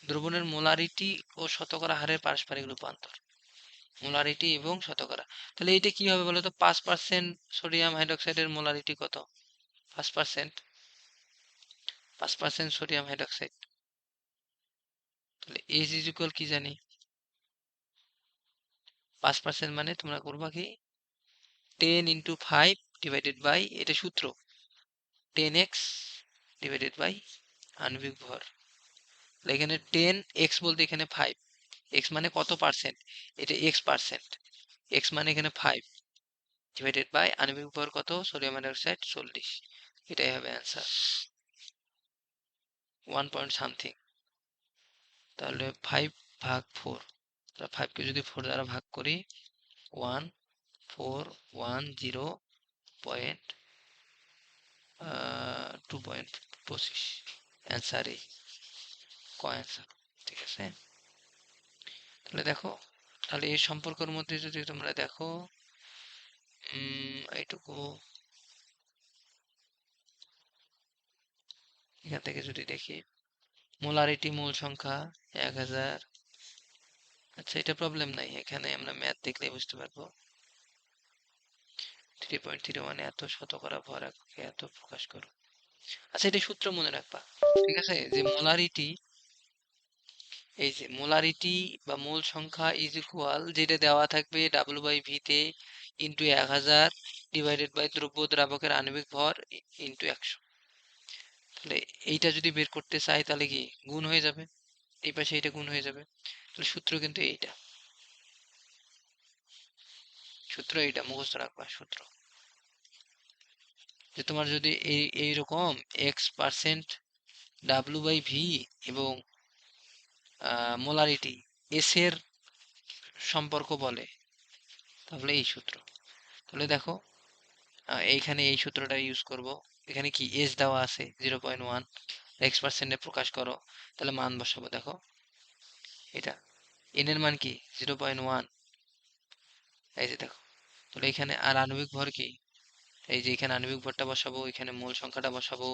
দ্রবণের মোলারিটি ও শতকরা হারের পারস্পরিক রূপান্তর। মোলারিটি এবং শতকরা, তাহলে এটা কি হবে বলো তো? 5% সোডিয়াম হাইড্রোক্সাইডের মোলারিটি কত? 5%, 5% সোডিয়াম হাইড্রোক্সাইড, তাহলে এজ ইজ ইকুয়াল কি জানি? 5% মানে তোমরা করবা কি? 10 ইন্টু 5 ডিভাইডেড বাই, এটা সূত্র, 10x ডিভাইডেড বাই আণবিক ভর। তাহলে এখানে 10x বলতে এখানে 5, এক্স মানে কত পার্সেন্ট? এটা এক্স পার্সেন্ট, এক্স মানে এখানে 5 ডিভাইডেড বাই আণবিক ভর কত? Sodium hydroxide 40। এটাই হবে অ্যান্সার, 1 পয়েন্ট সামথিং। তাহলে 5/4, তাহলে 5কে যদি 4 দ্বারা ভাগ করি, 1410 2.25 অ্যান্সার এই, ক অ্যান্সার। ঠিক আছে, তাহলে দেখো, তাহলে এই সম্পর্কের মধ্যে যদি তোমরা দেখো, এইটুকু এখান থেকে যদি দেখি, মোলারিটি মোল সংখ্যা 1000, আচ্ছা এটা প্রবলেম নাই, এখানে আমরা ম্যাথ দেখলেই বুঝতে পারবো। 3.31 এত শতকরা ভর এককে এত প্রকাশ করো। আচ্ছা এটা সূত্র মনে রাখবা, ঠিক আছে? যে মোলারিটি, এই যে মোলারিটি বা মোল সংখ্যা ইজ ইকুয়াল, যেটা দেওয়া থাকবে W/V তে ইন্টু 1000 ডিভাইডেড বাই দ্রব্য দ্রাবকের আণবিক ভর ইন্টু 100। তাহলে এইটা যদি বের করতে চাই তাহলে কি গুণ হয়ে যাবে, এই পাশে এটা গুণ হয়ে যাবে। তাহলে সূত্র কিন্তু এইটা, সূত্র এইটা মুখস্থ রাখবা সূত্র। যে তোমার যদি এইরকম x% W/V এবং মোলারিটি এস এর সম্পর্ক বলে, তাহলে এই সূত্র। তাহলে দেখো, এইখানে এই সূত্রটা ইউজ করব। এখানে কি এস দেওয়া আছে 0.1, x%-এ প্রকাশ করো, তাহলে মান বসাবো। দেখো এটা এন এর মান কি 0.1, এই যে দেখো। তাহলে এখানে আর আণবিক ভর কি? এই যে এখানে আণবিক ভরটা বসাবো, এখানে মোল সংখ্যাটা বসাবো,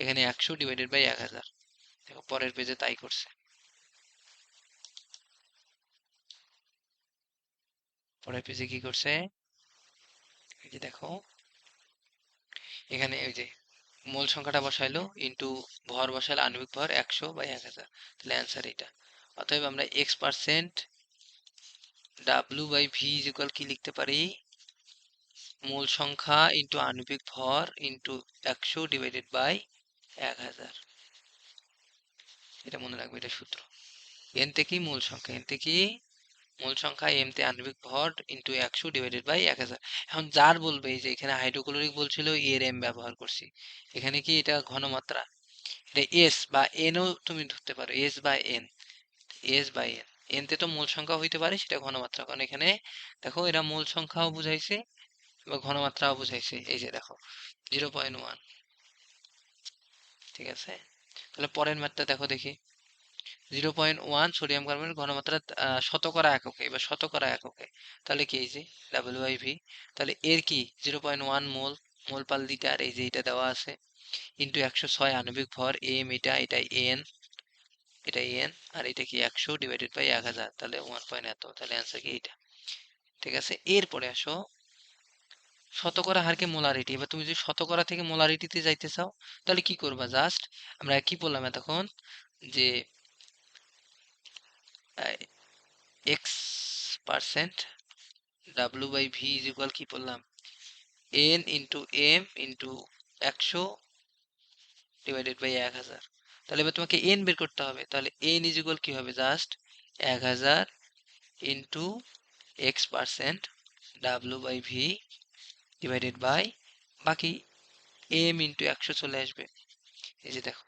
এখানে 100 ডিভাইডেড বাই 1000। দেখো পরের পেজে তাই করছে, পরের পেজে কি করছে, এই যে দেখো এখানে ওই যে মোল সংখ্যাটা বসাইলো ইন্টু ভর বসাইলো, আণবিক ভর 100/1000, তাহলে অ্যান্সার এটা। অতএব আমরা x% W/V ইজ ইকুয়াল কি লিখতে পারি? মোল সংখ্যা ইন্টু আণবিক ভর ইন্টু 100 ডিভাইডেড বাই 1000। এটা মনে রাখবে, এটা সূত্র। এন থেকে মোল সংখ্যা, এন থেকে মোল সংখ্যা, এম তে আণবিক ভর ইন্টু 100 ডিভাইডেড বাই 1000। এখন যার বলবে, এই যে এখানে হাইড্রোক্লোরিক বলছিল এর এম ব্যবহার করছি, এখানে কি এটা ঘনমাত্রা, এটা এস বা এনও তুমি ধরতে পারো, এস বা N, S by N. N তে তো মূল সংখ্যা হইতে পারে, সেটা ঘনমাত্রা, কারণ এখানে দেখো এরা মূল সংখ্যাও বুঝাইছে বা ঘনমাত্রাও বুঝাইছে। এই যে দেখো 0.1, ঠিক আছে? তাহলে পরের ম্যাথটা দেখো দেখি, 0.1 সোডিয়াম কার্বনের ঘনমাত্রা শতকরা এককে, এবার শতকরা এককে, তাহলে কি এই যে W/V, তাহলে এর কি 0.1 মোল, মোল পার লিটার, এই যে এটা দেওয়া আছে, ইন্টু 106 আণবিক ভর, এম এটা, এটা এন, এটা এন, আর এটা কি 100 ডিভাইডেড বাই 1000, তাহলে 1 পয়েন্ট এত, তাহলে অ্যান্সার কি এটা। ঠিক আছে, এরপরে আসো শতকরা হারকে মোলারিটি। এবার তুমি যদি শতকরা থেকে মোলারিটিতে যাইতে চাও তাহলে কি করবা? জাস্ট আমরা কি বললাম এতক্ষণ, যে x% W/V ইজ ইকুয়াল কি বললাম, n into M into 100 divided by 1000। তাহলে এবার তোমাকে n বের করতে হবে, তাহলে n ইজ ইকুয়াল কি হবে? Just 1000 into x% W/V divided by বাকি m ইন্টু 100 চলে আসবে। এই যে দেখো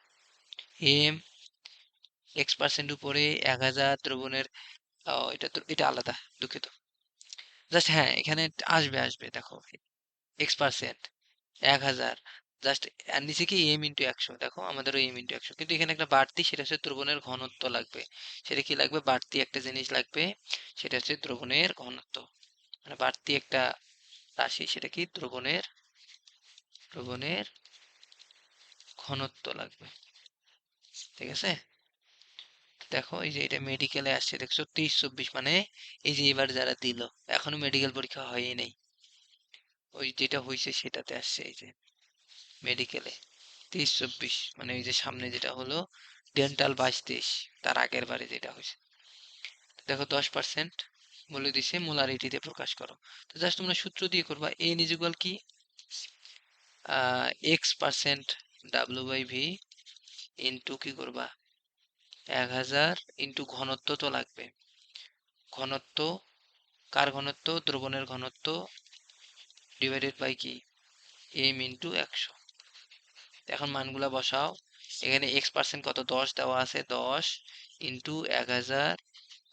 m x% উপরে 1000 দ্রবণের এটা আলাদা, দুঃখিত। জাস্ট হ্যাঁ এখানে আসবে দেখো x% 1000 জাস্ট, আর নিচে কি m ইন্টু 100, দেখো আমাদেরও m ইন্টু 100, কিন্তু এখানে একটা বাড়তি, সেটা হচ্ছে দ্রবণের ঘনত্ব লাগবে। সেটা কি লাগবে? বাড়তি একটা জিনিস লাগবে, সেটা হচ্ছে দ্রবণের ঘনত্ব। মানে বাড়তি একটা রাশি, সেটা কি? দ্রবণের ঘনত্ব লাগবে। ঠিক আছে, দেখো এই যে এটা মেডিকেলে আসছে, দেখছো 23-24, মানে এই যে এবার যারা দিল, এখনো মেডিকেল পরীক্ষা হয়ই নাই, ওই যেটা হয়েছে সেটাতে আসছে। এই যে মেডিকেলে 23-24, মানে এই যে সামনে যেটা হলো ডেন্টাল 22-23, তার আগের বারে যেটা হয়েছে। দেখো 10% বলে দিছে মোলারিটিতে প্রকাশ করো। তো জাস্ট তোমরা সূত্র দিয়ে করবা, এন ইজ ইকুয়াল কি x% W/V ইন্টু কি করবা 1000 ইন্টু ঘনত্ব তো লাগবে, ঘনত্ব কার ঘনত্ব? দ্রবণের ঘনত্ব ডিভাইডেড বাই কি m ইন্টু 100। এখন মানগুলা বসাও, এখানে x% কত? 10 দেওয়া আছে, 10 ইন্টু 1000,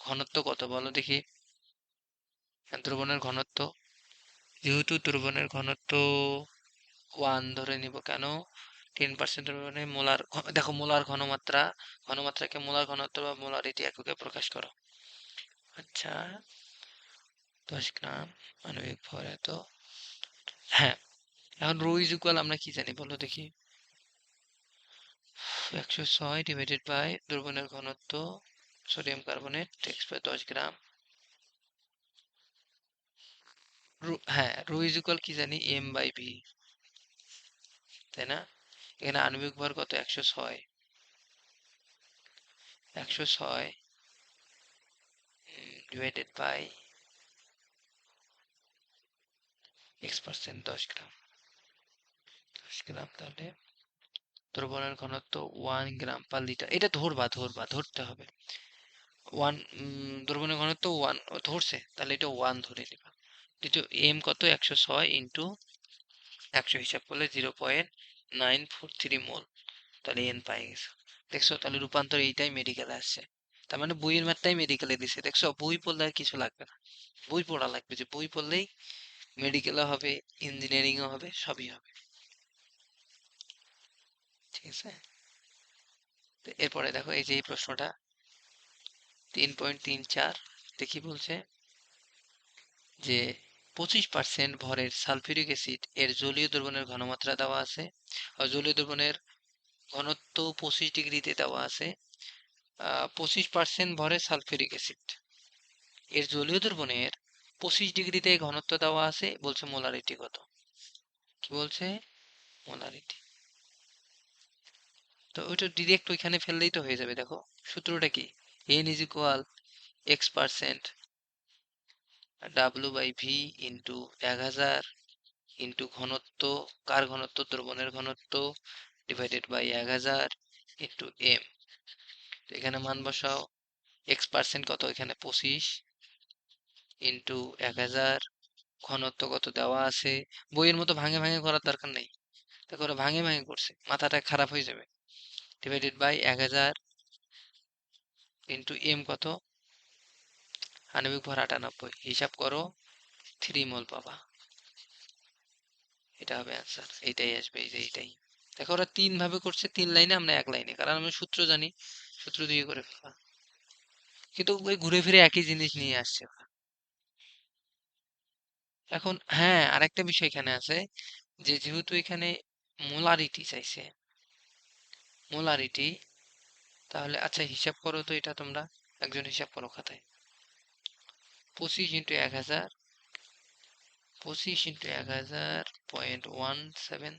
ঘনত্ব কত বলো দেখি? দ্রবণের ঘনত্ব, যেহেতু দ্রবণের ঘনত্ব 1 ধরে নিব, কেন? 10% মানে মোলার, দেখো মোলার ঘনমাত্রা, ঘনমাত্রাকে মোলার ঘনত্ব বা মোলারিটি এককে প্রকাশ করো। আচ্ছা 10 গ্রাম আণবিক ভর এত। হ্যাঁ, এখন রো ইজ ইকুয়াল আমরা কি জানি বলো দেখি? 106 ডিভাইডেড বাই দ্রবণের ঘনত্ব সোডিয়াম কার্বনেট টেক্স বাই 10 গ্রাম। হ্যাঁ, রো ইজ ইকুয়াল কি জানি? m/v, তাই না? এখানে আণবিক ভর কত? 106, 106 ডিভাইডেড বাই x%, 10 গ্রাম, 10 গ্রাম, তাহলে দ্রবণের ঘনত্ব 1 গ্রাম পার লিটার। এটা ধরতে হবে 1, দ্রবণের ঘনত্ব 1 ধরছে, তাহলে এটা 1 ধরে নিবা। দ্বিতীয় m কত? 106 ইন্টু 100 হিসাব করলে 0.943 মোল, তাহলে n পাই গেছে। দেখছো, তাহলে রূপান্তর এইটাই মেডিকেলে আসছে। তার মানে বইয়ের ম্যাথটাই মেডিকেলে দিছে। দেখছো, বই পড়লে আর কিছু লাগবে না, বই পড়া লাগবে, যে বই পড়লেই মেডিকেলও হবে, ইঞ্জিনিয়ারিংও হবে, সবই হবে। ঠিক আছে, তো এরপরে দেখো এই যে এই প্রশ্নটা 3.34, দেখি বলছে যে 25% ভরের সালফিউরিক অ্যাসিড এর জলীয় দ্রবণের ঘনমাত্রা দেওয়া আছে, আর জলীয় দ্রবণের ঘনত্ব 25 ডিগ্রিতে দেওয়া আছে। 25% ভরের সালফিউরিক অ্যাসিড এর জলীয় দ্রবণের 25 ডিগ্রিতে ঘনত্ব দেওয়া আছে, বলছে মোলারিটি কত? কি বলছে? মোলারিটি। তো ওইটা ডিরেক্ট ওইখানে ফেললেই তো হয়ে যাবে। দেখো সূত্রটা কি? n is equal x% W/V into 1000 into ঘনত্ব, কার ঘনত্ব? দ্রবণের ঘনত্ব ডিভাইডেড বাই 1000 ইন্টু m। তো এখানে মান বসাও, x% কত? এখানে 25 ইন্টু 1000, ঘনত্ব কত দেওয়া আছে। বইয়ের মতো ভাঙে ভাঙে করার দরকার নেই, দেখো ওরা ভাঙে ভাঙে করছে, মাথাটা খারাপ হয়ে যাবে। ডিভাইডেড বাই 1000 ইন্টু m কত? আণবিক ভর 98, হিসাব করো 3 মোল পাবা। এটা হবে অ্যান্সার, এইটাই আসবে, এই যে এইটাই। দেখো ওরা 3 ভাবে করছে, 3 লাইনে, আমরা 1 লাইনে, কারণ আমি সূত্র জানি, সূত্র দিয়ে করে ফেলবা। কিন্তু ওই ঘুরে ফিরে একই জিনিস নিয়ে আসছে ওরা। এখন হ্যাঁ, আরেকটা বিষয় এখানে আছে, যে যেহেতু এখানে মোলারিটি চাইছে, মোলারিটি, তাহলে আচ্ছা হিসাব করো তো এটা, তোমরা একজন হিসাব করো খাতায়। 25 ইন্টু 1000, 25 ইন্টু 1000 0.17,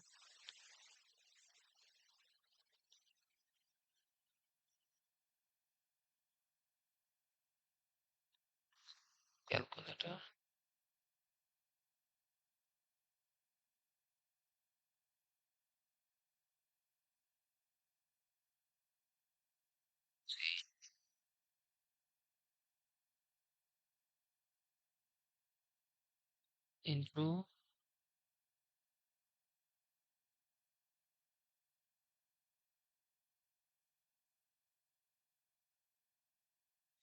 ক্যালকুলেটর। ইন্টু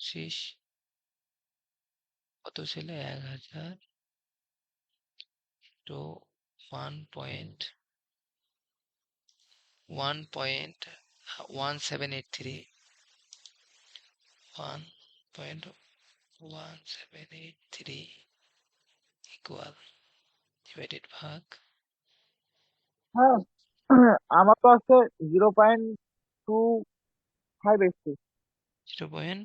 25 কত ছিল 1000 টু 1.1783 1.1783 ইকুয়াল ডিভাইডেড ভাগ হ্যাঁ, আমার তো আছে 0.25 zero point zero point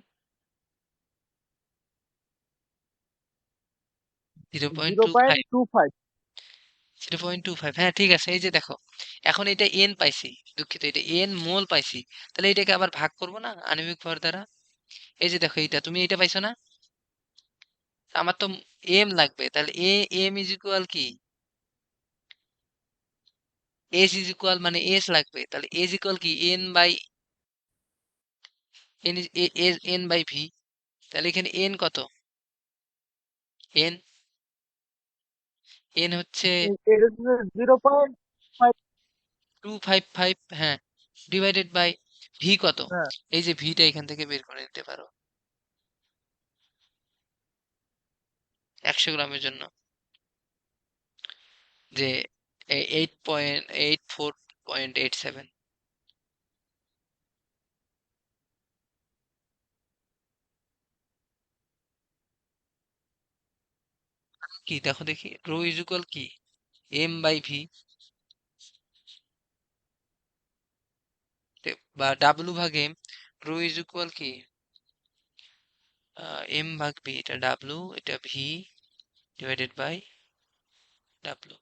zero two point five two five 0.25 হ্যাঁ ঠিক আছে, এই যে দেখো এখন এটা এন পাইছি, দুঃখিত এটা এন মোল পাইছি, তাহলে এটাকে আবার ভাগ করবো না আণবিক ভর দ্বারা। এই যে দেখো এইটা তুমি এটা পাইছো না, আমার তো এম লাগবে, তাহলে এম ইজ ইকুয়াল কি এস ইজ ইকুয়াল মানে এস লাগবে, তাহলে এস ইকুয়াল কি N by N N by V. তাহলে এখানে এন কত, এন এন হচ্ছে এটা 0.5। 255, হ্যাঁ, ডিভাইডেড বাই ভি কত, হ্যাঁ, এই যে ভিটা এখান থেকে বের করে নিতে পারো 100 গ্রামের জন্য, যে 8.84.87। কি দেখো দেখি, রো ইজ ইকুয়াল কি এম বাই ভি, বা ডাব্লু ভাগ এম, রো ইজ ইকুয়াল কি এম ভাগ ভি, এটা ডাব্লু এটা ভি ডিভাইডেড বাই ডাব্লু,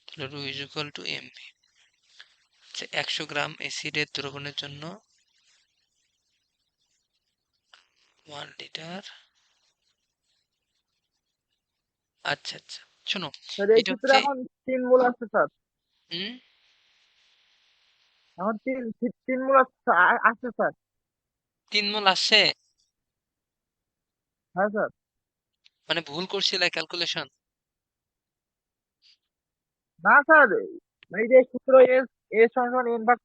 তাহলে rho is equal to M V. 100 gram অ্যাসিডের দ্রবণের জন্য 1 লিটার। আচ্ছা আচ্ছা, শোনো, স্যার এই এটা ক্ষেত্রে হচ্ছে এখন 3 মোল আছে স্যার। হুম এখন 3 মোল আসছে স্যার। 3 মোল আসছে, হ্যাঁ স্যার। মানে ভুল করছিলে ক্যালকুলেশন। না স্যার, এই যে সূত্র এস এস সমান এন ভাগ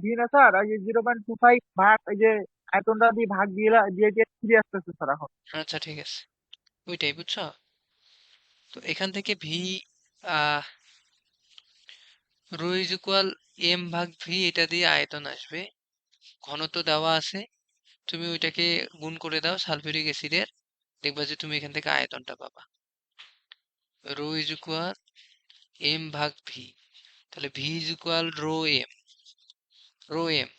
ভি না স্যার, এই যে 0.25 ভাগ এই যে আয়তনটা দিয়ে ভাগ দিয়ে দিয়ে দিয়ে ফিরে আসতেছে স্যার এখন। আচ্ছা ঠিক আছে, ওইটাই বুঝছো। তো এখান থেকে V rho is equal M ভাগ ভি, এটা দিয়ে আয়তন আসবে, ঘনত্ব দেওয়া আছে, তুমি ওইটাকে গুণ করে দাও সালফিউরিক অ্যাসিডের, দেখবা যে তুমি এখান থেকে আয়তনটা পাবা। রো ইজ ইকুয়াল এম ভাগ ভি, তাহলে V is equal rho M,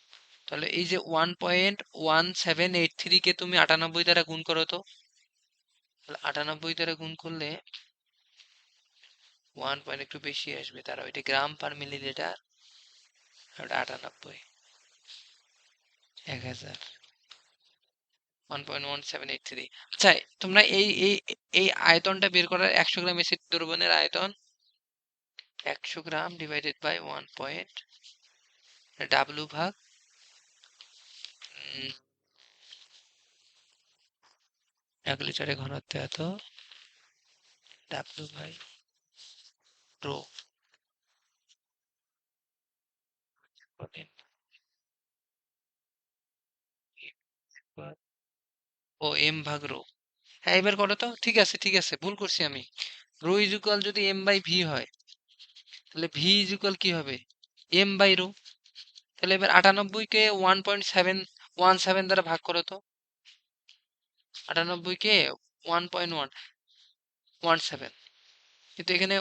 তাহলে এই যে 1.1783 কে তুমি 98 দ্বারা গুণ করো তো, তাহলে 98 দ্বারা গুণ করলে 1 পয়েন্ট একটু বেশি আসবে, তারা ওইটা গ্রাম পার মিলিলিটার, ওটা 98, 1000, 1.1783। আচ্ছা, তোমরা এই এই এই আয়তনটা বের করার 100 গ্রাম এসিড দ্রবণের আয়তন 100 গ্রাম ডিভাইডেড বাই 1 ডাব্লু ভাগ 1 লিটারের ঘনত্ব এত, ডাব্লু বাই রো বলেন, ও এম ভাগ রো। হ্যাঁ এবার করো তো, ঠিক আছে ঠিক আছে, ভুল করছি আমি, রো ইজ ইকুয়াল যদি এম বাই ভি হয়, তাহলে ভি ইজ ইকুয়াল কি হবে এম বাই রো। তাহলে এবার 98 কে 1.717 দ্বারা ভাগ করো তো, 98 কে 1.117, কিন্তু এখানে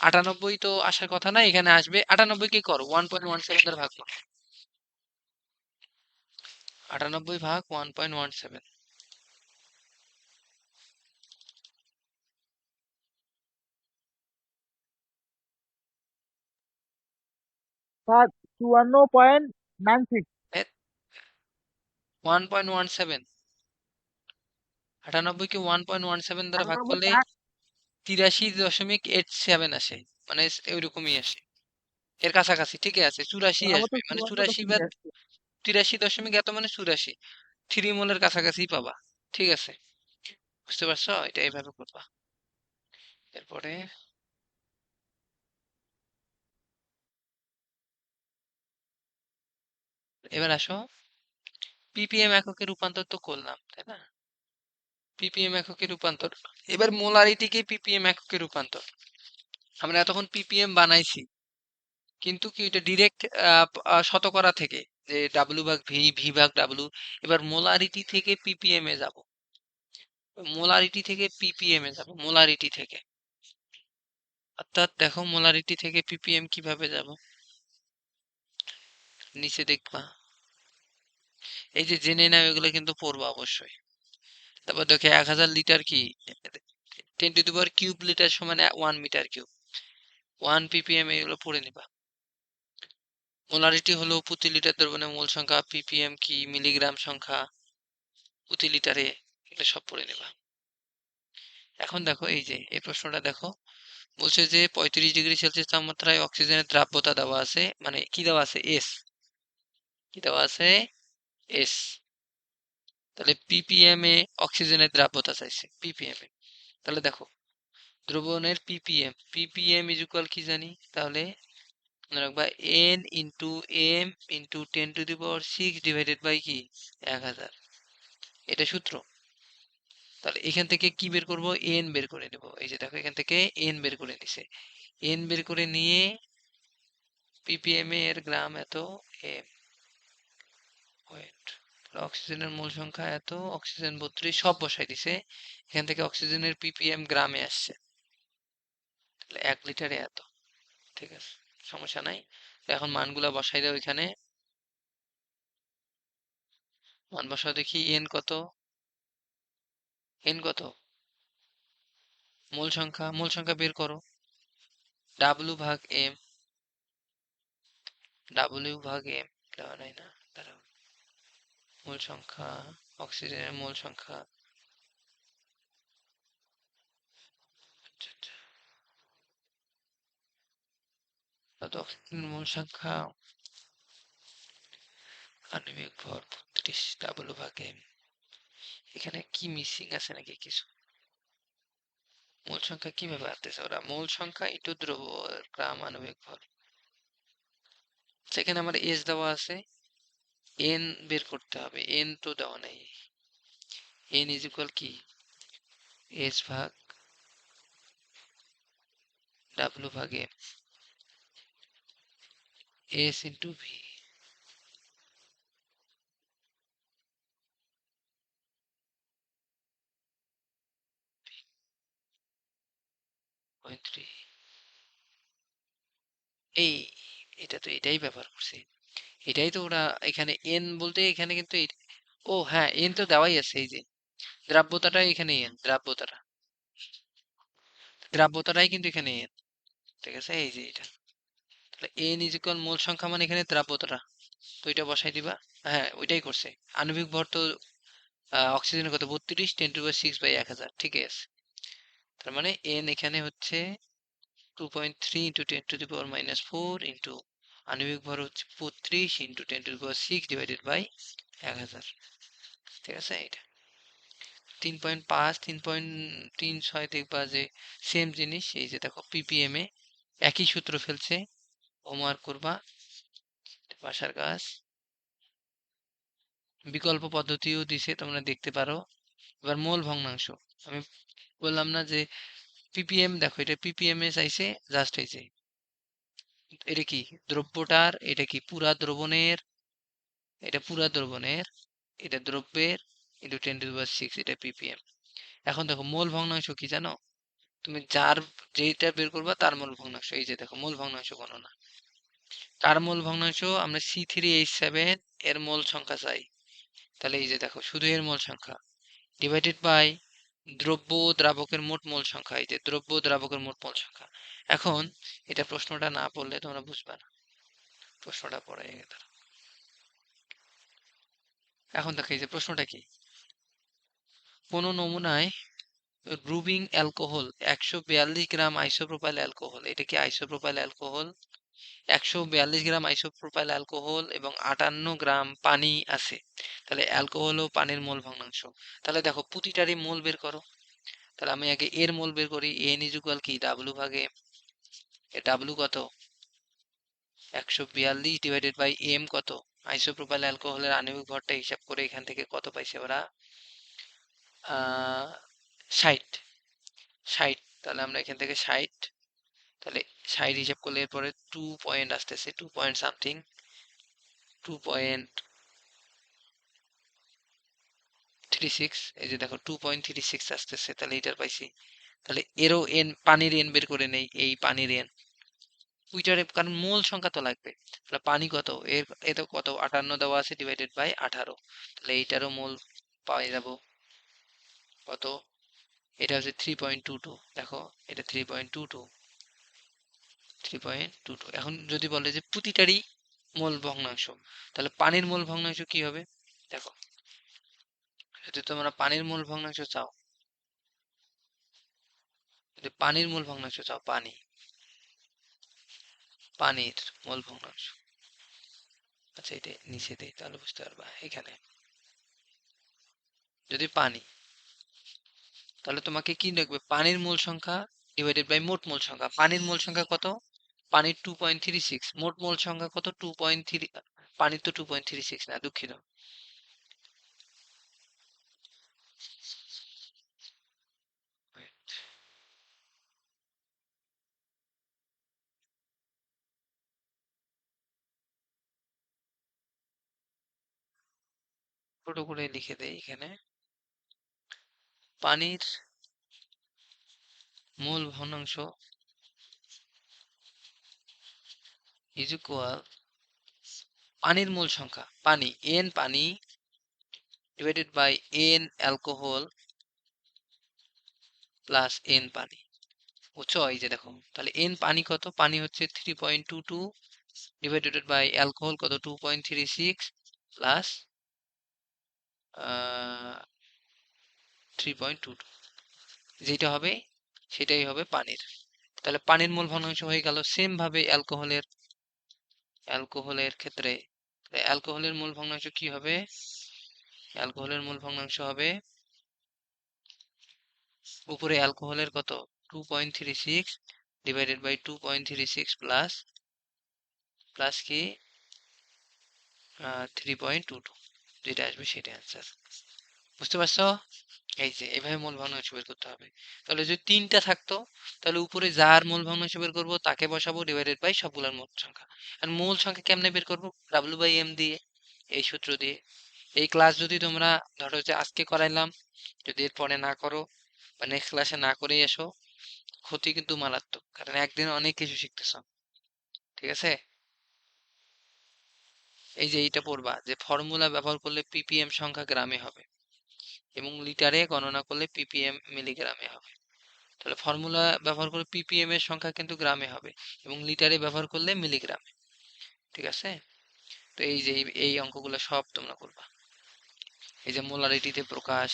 98 তো আসার কথা না, এখানে আসবে 98 কে করো 1.17 দ্বারা ভাগ করো, 98 ভাগ 1.17, স্যার 54.96। 1.17, 98 কে 1.17 দ্বারা ভাগ 98 করলে ভাগ। 83.87 আসে, মানে ওইরকমই আসে, এর কাছাকাছি ঠিকই আছে, 84 আমার তো আসবে, মানে 84 বা 54 আসছে। 83 দশমিক এত, মানে 84, 3 মোলের কাছাকাছি পাবা। ঠিক আছে, বুঝতে পারছো, এটা এইভাবে করবা। এরপরে এবার আসো, পিপিএম এককে রূপান্তর তো করলাম, তাই না? পিপিএম এককে রূপান্তর, এবার মোলারিটিকে পিপিএম এককে রূপান্তর। আমরা এতক্ষণ পিপিএম বানাইছি, কিন্তু কি এটা ডিরেক্ট শতকরা থেকে, যে ডাব্লু ভাগ ভি, ভি ভাগ ডাব্লু। এবার মোলারিটি থেকে পিপিএম এ যাব, মোলারিটি থেকে পিপিএম এ যাব, মোলারিটি থেকে। অর্থাৎ দেখো মোলারিটি থেকে পিপিএম কিভাবে যাব, নিচে দেখবা, এই যে জেনে নাও এগুলো কিন্তু পড়বা অবশ্যই। তারপর দেখো 1000 লিটার কি, 10³ লিটার সমান 1 মিটার কিউব, 1 ppm, এগুলো পড়ে নিবা। মোলারিটি হলো প্রতি লিটার দ্রবণে মোল সংখ্যা, পিপিএম কি মিলিগ্রাম সংখ্যা প্রতি লিটারে, এগুলো সব পড়ে নিবা। এখন দেখো এই যে এই প্রশ্নটা দেখো, বলছে যে 35°C তাপমাত্রায় অক্সিজেনের দ্রাব্যতা দেওয়া আছে, মানে কি দেওয়া আছে, এস, কি দেওয়া আছে, এস। তাহলে পিপিএম এ অক্সিজেনের দ্রাব্যতা চাইছে, পিপিএম এ। তাহলে দেখো দ্রবণের পিপিএম, পিপিএম ইজ ইকুয়াল কি জানি, তাহলে মনে রাখবা n into M into 10⁶ divided by কি 1000, এটা সূত্র। তাহলে এখান থেকে কি বের করব, এন বের করে নেব। এই যে দেখো এখান থেকে এন বের করে নিছে, এন বের করে নিয়ে পিপিএম এর গ্রাম এত, এম, ওয়েট, অক্সিজেনের মোল সংখ্যা এত, অক্সিজেন 32, সব বসাই দিছে। এখান থেকে অক্সিজেনের পিপিএম গ্রামে আসছে, তাহলে 1 লিটারে এত। ঠিক আছে, সমস্যা নাই। তো এখন মানগুলা বসাই দাও এখানে, মান বসাও দেখি, এন কত, এন কত, মোল সংখ্যা, মোল সংখ্যা বের করো, ডাব্লু ভাগ এম, ডাব্লিউ ভাগ এম দেওয়া নাই না, দাঁড়াও, মোল সংখ্যা, অক্সিজেনের মোল সংখ্যা, আচ্ছা আচ্ছা, তো অক্সিজেনের মোল সংখ্যা, আণবিক ভর 32, ডাব্লু ভাগ এম। এখানে কি মিসিং আছে নাকি কিছু, মোল সংখ্যা কিভাবে আসতেছে ওরা, মোল সংখ্যা ইন্টু দ্রব্য গ্রাম আণবিক ভর। সেখানে আমার এস দেওয়া আছে, এন বের করতে হবে, এন তো দেওয়া নাই, এন ইজ ইকুয়াল কি এস ভাগ ডাব্লু ভাগ এম, এস ইন্টু ভি। 0.3, এই, এটা তো এটাই ব্যবহার করছে, এটাই তো ওরা এখানে এন বলতে, এখানে কিন্তু ও হ্যাঁ, এন তো দেওয়াই আছে, এই যে দ্রাব্যতাটা এখানে এন, দ্রাব্যতাটা, দ্রাব্যতাটাই কিন্তু এখানে এন। ঠিক আছে, এই যে এটা, তাহলে এন ইজ ইকুয়াল মোল সংখ্যা মানে এখানে দ্রাব্যতাটা, তো এটা বসাই দিবা। হ্যাঁ ওইটাই করছে, আণবিক ভর তো অক্সিজেনের কত 32, 10⁶/1000, ঠিক আছে। তার মানে এন এখানে হচ্ছে 2.3 ইন্টু 10⁻⁻4 ইন্টু আণবিক ভর হচ্ছে 32 ইন্টু 10⁶ ডিভাইডেড বাই 1000। ঠিক আছে, এটা 3.5, 3.36 দেখবা যে সেম জিনিস, এই যে দেখো পিপিএম এ একই সূত্র ফেলছে, হোমওয়ার্ক করবা, বাসার কাজ। বিকল্প পদ্ধতিও দিছে, তোমরা দেখতে পারো। এবার মোল ভগ্নাংশ, আমি বললাম না যে পিপিএম, দেখো এটা পিপিএম এ চাইছে, জাস্ট এই যে এটা কি দ্রব্যটার, এটা কি পুরা দ্রবণের, এটা পুরা দ্রবণের, এটা দ্রব্যের, ইন্টু 10⁶, এটা পিপিএম। এখন দেখো মোল ভগ্নাংশ কি জানো, তুমি যার যেটা বের করবা তার মোল ভগ্নাংশ, এই যে দেখো মোল ভগ্নাংশ গণনা, তার মোল ভগ্নাংশ আমরা C3H7 এর মোল সংখ্যা চাই, তাহলে এই যে দেখো শুধু এর মোল সংখ্যা ডিভাইডেড বাই দ্রব্য ও দ্রাবকের মোট মোল সংখ্যা, এই যে দ্রব্য ও দ্রাবকের মোট মোল সংখ্যা। এখন এটা প্রশ্নটা না পড়লে তোমরা বুঝবে না, প্রশ্নটা পড়ে গেল। এখন দেখো এই যে প্রশ্নটা কি, কোন নমুনায় রুবিং অ্যালকোহল 142 গ্রাম আইসোপ্রোপাইল অ্যালকোহল, এটা কি আইসোপ্রোপাইল অ্যালকোহল, 142 গ্রাম আইসোপ্রোপাইল অ্যালকোহল এবং 58 গ্রাম পানি আছে, তাহলে অ্যালকোহল ও পানির মোল ভগ্নাংশ। তাহলে দেখো প্রতিটারই মোল বের করো, তাহলে আমি আগে এর মোল বের করি। এন ইজ ইকুয়াল কি ডাব্লু ভাগে এ ডাব্লু কত 142 ডিভাইডেড বাই এম কত আইসোপ্রোপাইল অ্যালকোহলের আণবিক ভরটা হিসাব করে এখান থেকে কত পাইছে ওরা 60 60। তাহলে আমরা এখান থেকে 60, তাহলে 60 হিসাব করলে এরপরে 2 পয়েন্ট আসতেছে 2 পয়েন্ট সামথিং 2.36। এই যে দেখো 2.36 আসতেছে, তাহলে এটার পাইছি। তাহলে এরও এন পানির এন বের করে নেই, এই পানির এন ওইটারে, কারণ মোল সংখ্যা তো লাগবে। তাহলে পানি কত এর এত কত 58 দেওয়া আছে ডিভাইডেড বাই 18, তাহলে এইটারও মোল পাওয়া যাব কত, এটা হচ্ছে 3.22। দেখো এটা 3.22 3.22। এখন যদি বলে যে প্রতিটারই মোল ভগ্নাংশ, তাহলে পানির মোল ভগ্নাংশ কি হবে দেখো, যদি তোমরা পানির মোল ভগ্নাংশ চাও, যদি পানির মোল ভগ্নাংশ চাও, পানির মোল ভগ্নাংশ, আচ্ছা এটা নিচে দেই তাহলে বুঝতে পারবা। এখানে যদি পানি, তাহলে তোমাকে কি লিখবে, পানির মোল সংখ্যা ডিভাইডেড বাই মোট মোল সংখ্যা। পানির মোল সংখ্যা কত, পানির 2.36, মোট মোল সংখ্যা কত 2.3, পানির তো 2.36 না, দুঃখিত। ছোট করে লিখে দেই এখানে, পানির মোল ভগ্নাংশ ইজ ইকুয়াল পানির মোল সংখ্যা, পানি এন পানি divided by n alcohol plus n পানি, বুঝছো? এই যে দেখো, তাহলে এন পানি কত, পানি হচ্ছে 3.22 ডিভাইডেড বাই অ্যালকোহল কত 2.36 প্লাস 3.22, যেটা হবে সেটাই হবে পানির। তাহলে পানির মোল ভগ্নাংশ হয়ে গেল। সেম ভাবে অ্যালকোহলের ক্ষেত্রে অ্যালকোহলের মোল ভগ্নাংশ কি হবে, অ্যালকোহলের মোল ভগ্নাংশ হবে উপরে অ্যালকোহলের কত 2.36 ডিভাইডেড বাই 2.36 প্লাস প্লাস কি 3.22, যেটা আসবে সেটা অ্যান্সার। বুঝতে পারছো? এই যে এভাবে মূল ভগ্নাংশ বের করতে হবে। তাহলে যদি তিনটা থাকতো, তাহলে উপরে যার মূল ভগ্নাংশ বের করবো তাকে বসাবো ডিভাইডেড বাই সবগুলোর মোট সংখ্যা। আর মূল সংখ্যা কেমনে বের করবো, ডাব্লিউ বাই এম দিয়ে, এই সূত্র দিয়ে। এই ক্লাস যদি তোমরা ধরো যে আজকে করাইলাম, যদি এরপরে না করো বা নেক্সট ক্লাসে না করেই এসো, ক্ষতি কিন্তু মারাত্মক, কারণ একদিন অনেক কিছু শিখতেছ। ঠিক আছে? এই যে এইটা পড়বা যে ফর্মুলা ব্যবহার করলে পিপিএম সংখ্যা গ্রামে হবে এবং লিটারে গণনা করলে পিপিএম মিলিগ্রামে হবে। তাহলে ফর্মুলা ব্যবহার করে পিপিএম এর সংখ্যা কিন্তু গ্রামে হবে এবং লিটারে ব্যবহার করলে মিলিগ্রামে। ঠিক আছে? তো এই যে এই অঙ্কগুলো সব তোমরা করবা। এই যে মোলারিটিতে প্রকাশ,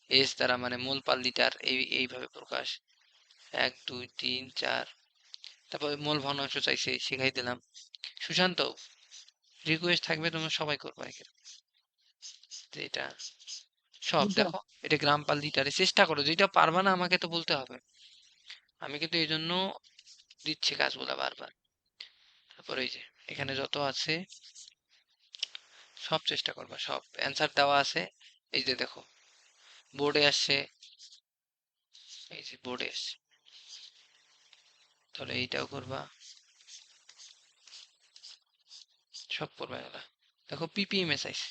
এস দ্বারা মানে মোল পার লিটার, এইভাবে প্রকাশ 1 2 3 4, তারপর মোল ভগ্নাংশ চাইছে শিখাই দিলাম। সুশান্ত, রিকোয়েস্ট থাকবে তোমরা সবাই করবা এখানে, যে এটা সব আচ্ছা, দেখো, এটা গ্রাম পার লিটারে চেষ্টা করো, যেটা পারবা না আমাকে তো বলতে হবে, আমি কিন্তু এই জন্য দিচ্ছি কাজগুলা বারবার। তারপর এই যে এখানে যত আছে সব চেষ্টা করবা, সব অ্যান্সার দেওয়া আছে। এই যে দেখো বোর্ডে আসছে, এই যে বোর্ডে আসছে, তাহলে এইটাও করবা, সব করবা এগুলা। দেখো পিপিএম এ চাইছে,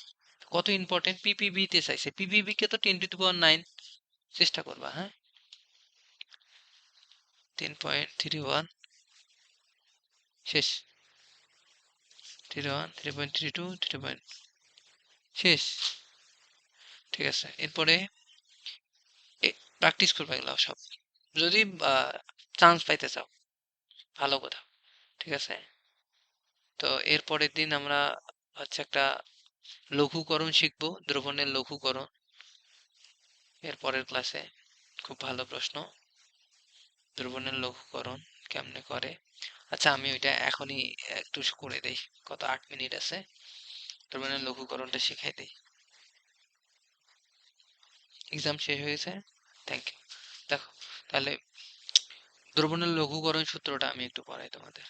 কত ইম্পর্টেন্ট, পিপিবি তে চাইছে, পিপিবি কে তো 10⁻৯ চেষ্টা করবা। হ্যাঁ 10.31 শেষ, 31 3.32 3. শেষ। ঠিক আছে, এরপরে প্র্যাকটিস করবা এগুলো সব, যদি চান্স পাইতে চাও ভালো কথা। ঠিক আছে, তো এর পরের দিন আমরা হচ্ছে একটা লঘুকরণ শিখবো, দ্রবণের লঘুকরণ, এর পরের ক্লাসে। খুব ভালো প্রশ্ন, দ্রবণের লঘুকরণ কেমনে করে। আচ্ছা আমি ওইটা এখনই একটু করে দেই, কত 8 মিনিট আছে, দ্রবণের লঘুকরণটা শিখাই দেই। এক্সাম শেষ হয়েছে, থ্যাংক ইউ। দেখো তাহলে দ্রবণের লঘুকরণ সূত্রটা আমি একটু পড়াই তোমাদের।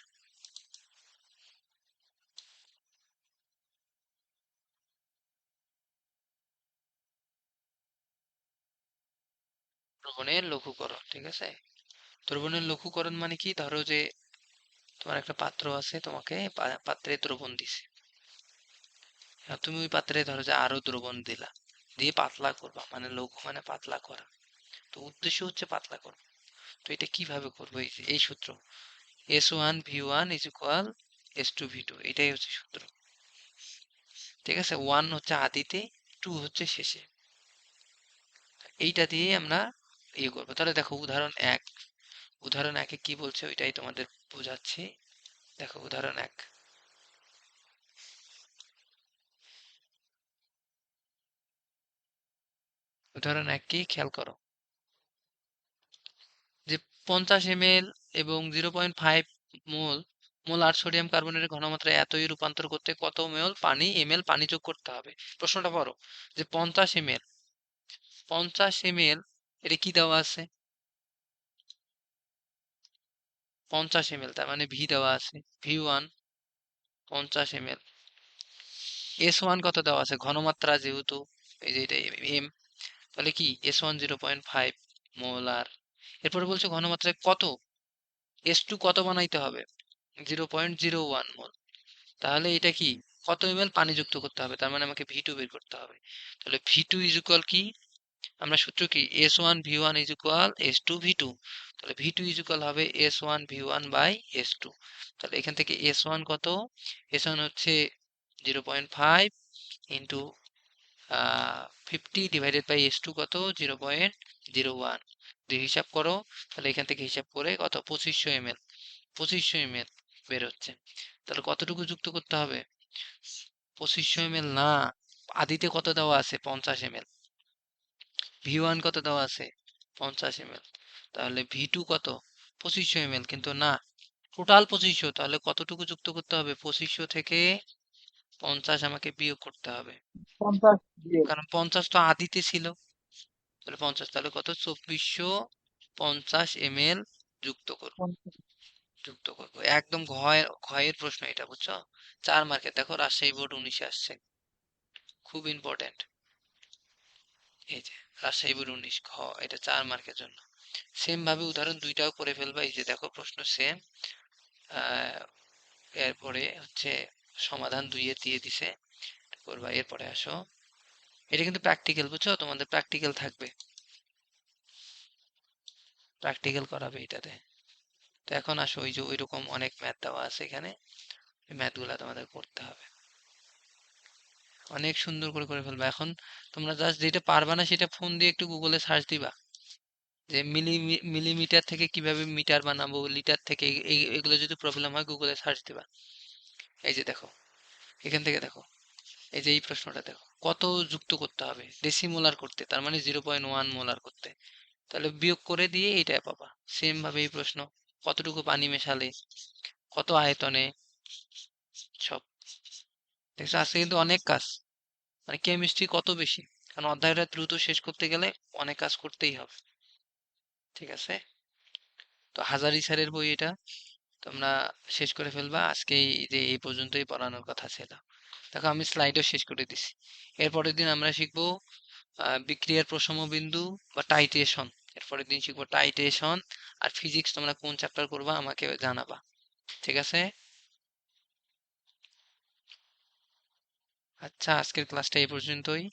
দ্রবণের লঘুকরণ, ঠিক আছে? দ্রবণের লঘুকরণ মানে কি, ধরো যে তোমার একটা পাত্র আছে, তোমাকে পাত্রে দ্রবণ দিছে, তুমি ওই পাত্রে ধরো যে আরো দ্রবণ দিলা, দিয়ে পাতলা করবা, মানে লঘু মানে পাতলা করা। তো উদ্দেশ্য হচ্ছে পাতলা করবা। তো এটা কিভাবে করবো, এই যে এই সূত্র, S1V1 = S2V2, এটাই হচ্ছে সূত্র। ঠিক আছে, 1 হচ্ছে আদিতে, 2 হচ্ছে শেষে। এইটা দিয়ে আমরা ইয়ে করবো। তাহলে দেখো উদাহরণ 1, উদাহরণ 1-এ কি বলছে ওইটাই তোমাদের বোঝাচ্ছি। দেখো উদাহরণ 1, উদাহরণ 1 কি খেয়াল করো, যে 50 ml এবং 0.5 মোল মোলার সোডিয়াম কার্বনেটের ঘনমাত্রা এতই রূপান্তর করতে কত ml পানি যোগ করতে হবে। প্রশ্নটা পড়ো, যে 50 ml এটা কি দেওয়া আছে, 50 ml, তার মানে ভি দেওয়া আছে, V1 50 ml, S1 কত দেওয়া আছে, ঘনমাত্রা যেহেতু এই যে এটা এম, তাহলে কি S1 0.5 মোলার। এরপরে বলছে ঘনমাত্রায় কত, S2 কত বানাইতে হবে, 0.01 মোল। তাহলে এটা কি, কত ml পানি যুক্ত করতে হবে, তার মানে আমাকে V2 বের করতে হবে। তাহলে V2 ইজ ইকুয়াল কি, আমরা সূত্র কি, S1V1 = S2V2। তাহলে V2 ইজ ইকুয়াল হবে S1V1/S2। তাহলে এখান থেকে S1 কত, S1 হচ্ছে 0.5 ইন্টু 50/S2 কত, 0.01, দিয়ে হিসাব করো। তাহলে এখান থেকে হিসাব করে কত, 2500 ml, 2500 ml বের হচ্ছে। তাহলে কতটুকু যুক্ত করতে হবে, 2500 ml না, আদিতে কত দেওয়া আছে, 50 ml, V1 কত দেওয়া আছে, 50 ml, তাহলে V2 কত, 2500 ml, কিন্তু না, টোটাল 2500, তাহলে কতটুকু যুক্ত করতে হবে, 2500 থেকে 50 আমাকে বিয়োগ করতে হবে, 50 দিয়ে কারণ 50 তো আদিতে ছিল। তাহলে 50, তাহলে কত, 2450 ml যুক্ত করব, 50। একদম ঘয়ের প্রশ্ন এটা, বুঝছো? 4 মার্কের, দেখো রাজশাহী বোর্ড 19-এ আসছে, খুব ইম্পর্টেন্ট। এই যে রাজশাহী বোর্ড 19 ঘ, এটা 4 মার্কের জন্য। সেম ভাবে উদাহরণ 2টাও করে ফেলবা, এই যে দেখো প্রশ্ন সেম। এরপরে হচ্ছে সমাধান 2-এ দিয়ে দিছে, করবা। এরপরে আসো, এটা কিন্তু প্র্যাকটিক্যাল, বুঝছো? তোমাদের প্র্যাকটিক্যাল থাকবে, প্র্যাকটিক্যাল করাবে এটাতে। তো এখন আসো, ওই যে ওইরকম অনেক ম্যাথ দেওয়া আছে এখানে, এই ম্যাথগুলা তোমাদের করতে হবে, অনেক সুন্দর করে করে ফেলবা। এখন তোমরা জাস্ট যেটা পারবা না সেটা ফোন দিয়ে একটু গুগলে সার্চ দিবা, যে মিলিমিটার থেকে কিভাবে মিটার বানাবো, লিটার থেকে, এগুলো যদি প্রবলেম হয় গুগলে সার্চ দিবা। এই যে দেখো, এখান থেকে দেখো, এই যে এই প্রশ্নটা দেখো, কত যুক্ত করতে হবে ডেসিমোলার করতে, তার মানে 0.1 মোলার করতে, তাহলে বিয়োগ করে দিয়ে এইটা পাবা। সেম ভাবে এই প্রশ্ন, কতটুকু পানি মেশালে, কত আয়তনে, সব দেখছো। আজকে কিন্তু অনেক কাজ, মানে কেমিস্ট্রি কত বেশি, কারণ অধ্যায়টা দ্রুত শেষ করতে গেলে অনেক কাজ করতেই হবে। ঠিক আছে, তো হাজারি স্যারের বই এটা, তোমরা শেষ করে ফেলবা আজকে, এই যে এই পর্যন্তই পড়ানোর কথা ছিল। দেখো আমি স্লাইডও শেষ করে দিছি। এরপরের দিন আমরা শিখবো বিক্রিয়ার প্রশম বিন্দু বা টাইট্রেশন। এরপরের দিন শিখবো টাইট্রেশন। আর ফিজিক্স তোমরা কোন চ্যাপ্টার করবা আমাকে জানাবা, ঠিক আছে? আচ্ছা, আজকের ক্লাসটা এই পর্যন্তই।